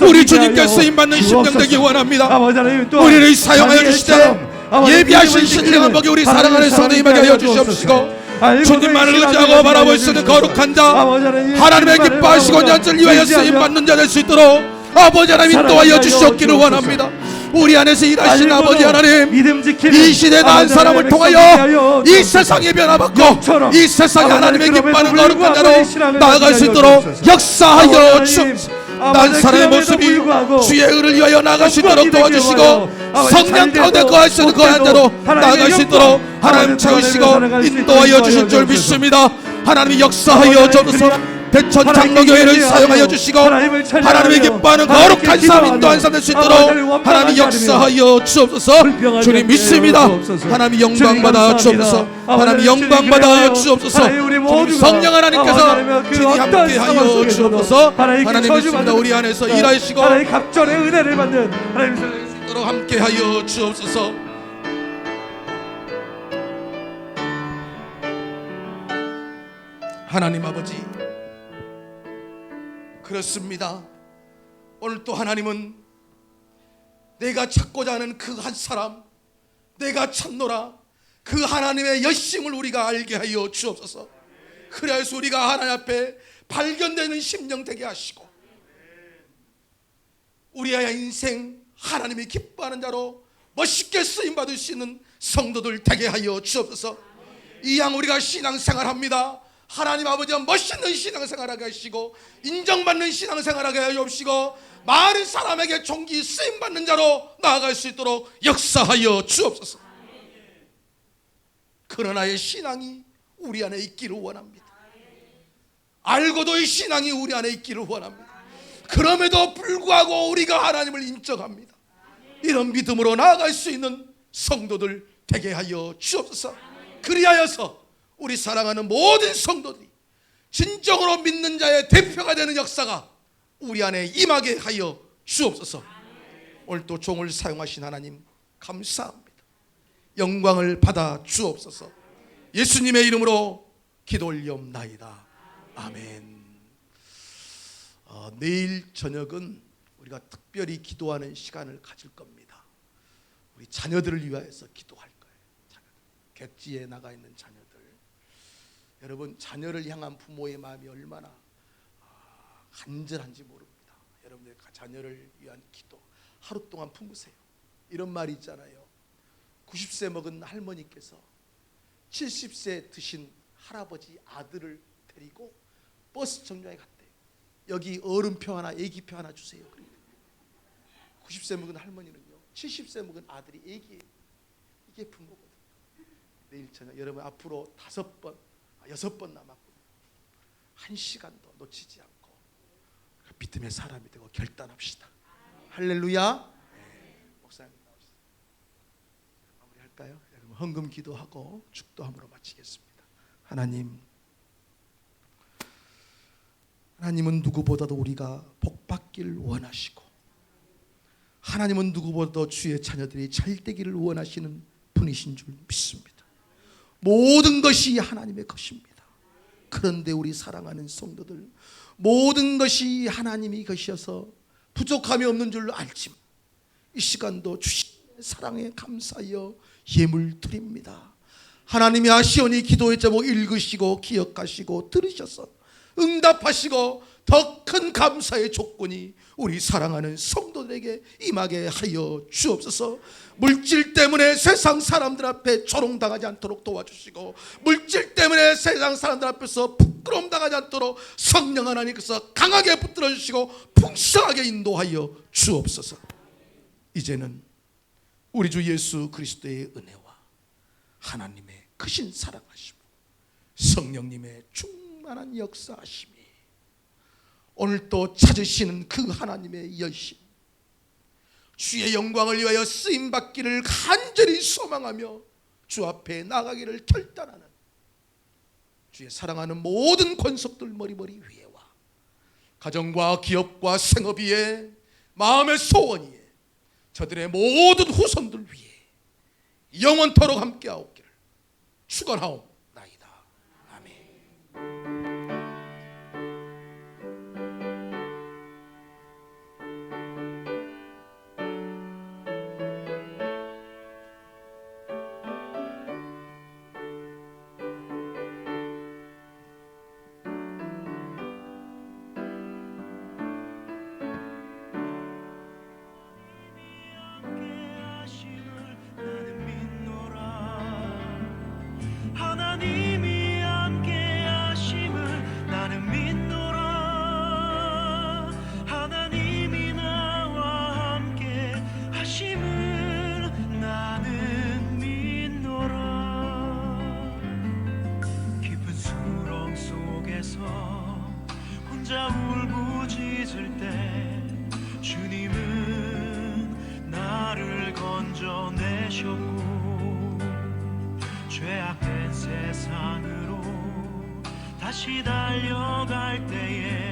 우리 주님께 쓰임받는 심령 되기 원합니다. 우리를 사용하여 주시되 예비하신 신령한 복이 우리 사랑하는 성도님에게 하여 주시옵시고, 주님만을 의지하고 바라볼 수 있는 거룩한 자, 하나님의 기뻐하시고 년을 위하여 쓰임받는 자 될 수 있도록 아버지 하나님 인도하여 주시옵기를 원합니다. 우리 안에서 일하신 아버지 하나님, 믿음 지키는 이 시대 난 아버지 사람을 하나님의 통하여 백성이 이 세상이 변화받고 영처럼 이 세상이 아버지 하나님의 그럼에도 기뻐하는 거룩한 불구하고 이 신앙을 자로 나아갈 수 가지게 있도록 하여 역사하여 아버지 주옵소서. 아버지 난 사람의 그럼에도 모습이 불구하고 주의 의를 위하여 나아갈 수 있도록 영광이 되게 도와주시고 하여 아버지 성령 잘돼도 가운데 거할 수 있는 거한 대로 못돼도 나아갈 수 하나님의 있도록 영광, 하나님 아버지 채우시고 살아갈 수 있도록 인도하여 주실 줄 주옵소서. 믿습니다. 하나님이 역사하여 주옵소서. 대천 장로교회를 사용하여 주시고 하나님의 기뻐하는 거룩한 삶 인도한 삶 될 수 있도록 하나님이 역사하여 주옵소서. 주님 믿습니다. 하나님이 영광 받아 주옵소서. 하나님이 영광 받아 주옵소서. 주님 성령 하나님께서 주님 함께하여 주옵소서. 하나님 믿습니다. 우리 안에서 일하시고 하나님 갑절의 은혜를 받는 하나님 살아갈 수 있도록 함께하여 주옵소서. 하나님 아버지, 그렇습니다. 오늘 또 하나님은 내가 찾고자 하는 그 한 사람, 내가 찾노라 그 하나님의 열심을 우리가 알게 하여 주옵소서. 그래서 우리가 하나님 앞에 발견되는 심령 되게 하시고 우리의 인생 하나님이 기뻐하는 자로 멋있게 쓰임받을 수 있는 성도들 되게 하여 주옵소서. 이왕 우리가 신앙생활합니다. 하나님 아버지와 멋있는 신앙생활하게 하시고 인정받는 신앙생활하게 하여 주옵시고 많은 사람에게 존귀 쓰임받는 자로 나아갈 수 있도록 역사하여 주옵소서. 그러나 이 신앙이 우리 안에 있기를 원합니다. 알고도 이 신앙이 우리 안에 있기를 원합니다. 그럼에도 불구하고 우리가 하나님을 인정합니다. 이런 믿음으로 나아갈 수 있는 성도들 되게 하여 주옵소서. 그리하여서 우리 사랑하는 모든 성도들이 진정으로 믿는 자의 대표가 되는 역사가 우리 안에 임하게 하여 주옵소서. 오늘 또 종을 사용하신 하나님 감사합니다. 영광을 받아 주옵소서. 예수님의 이름으로 기도 올리옵나이다. 아멘. 내일 저녁은 우리가 특별히 기도하는 시간을 가질 겁니다. 우리 자녀들을 위하여서 기도할 거예요. 객지에 나가 있는 자녀들. 여러분, 자녀를 향한 부모의 마음이 얼마나 간절한지 모릅니다. 여러분들 자녀를 위한 기도 하루 동안 품으세요. 이런 말이 있잖아요. 90세 먹은 할머니께서 70세 드신 할아버지 아들을 데리고 버스 정류장에 갔대요. 여기 어른표 하나, 애기표 하나 주세요. 90세 먹은 할머니는요, 70세 먹은 아들이 애기예요. 이게 부모거든요. 내일 저녁 여러분 앞으로 5번, 6번 남았거든요. 1시간도 놓치지 않고 믿음의 사람이 되고 결단합시다. 할렐루야. 네. 목사님 나오시죠. 마무리할까요? 여러분 헌금 기도하고 축도함으로 마치겠습니다. 하나님은 누구보다도 우리가 복받기를 원하시고 하나님은 누구보다도 주의 자녀들이 잘 되기를 원하시는 분이신 줄 믿습니다. 모든 것이 하나님의 것입니다. 그런데 우리 사랑하는 성도들, 모든 것이 하나님이 것이어서 부족함이 없는 줄 알지만 이 시간도 주신 사랑에 감사하여 예물 드립니다. 하나님이 아시오니 기도의 제목 읽으시고 기억하시고 들으셔서 응답하시고 더 큰 감사의 조건이 우리 사랑하는 성도들에게 임하게 하여 주옵소서. 물질 때문에 세상 사람들 앞에 조롱당하지 않도록 도와주시고 물질 때문에 세상 사람들 앞에서 부끄러움 당하지 않도록 성령 하나님께서 강하게 붙들어 주시고 풍성하게 인도하여 주옵소서. 이제는 우리 주 예수 그리스도의 은혜와 하나님의 크신 사랑하심, 성령님의 충만한 역사하심이 오늘 또 찾으시는 그 하나님의 열심, 주의 영광을 위하여 쓰임받기를 간절히 소망하며 주 앞에 나가기를 결단하는 주의 사랑하는 모든 권속들 머리머리 위에와 가정과 기업과 생업 위에 마음의 소원 위에 저들의 모든 후손들 위에 영원토록 함께하옵기를 축원하옵나이다. 위에서 혼자 울부짖을 때 주님은 나를 건져내셨고 죄악된 세상으로 다시 달려갈 때에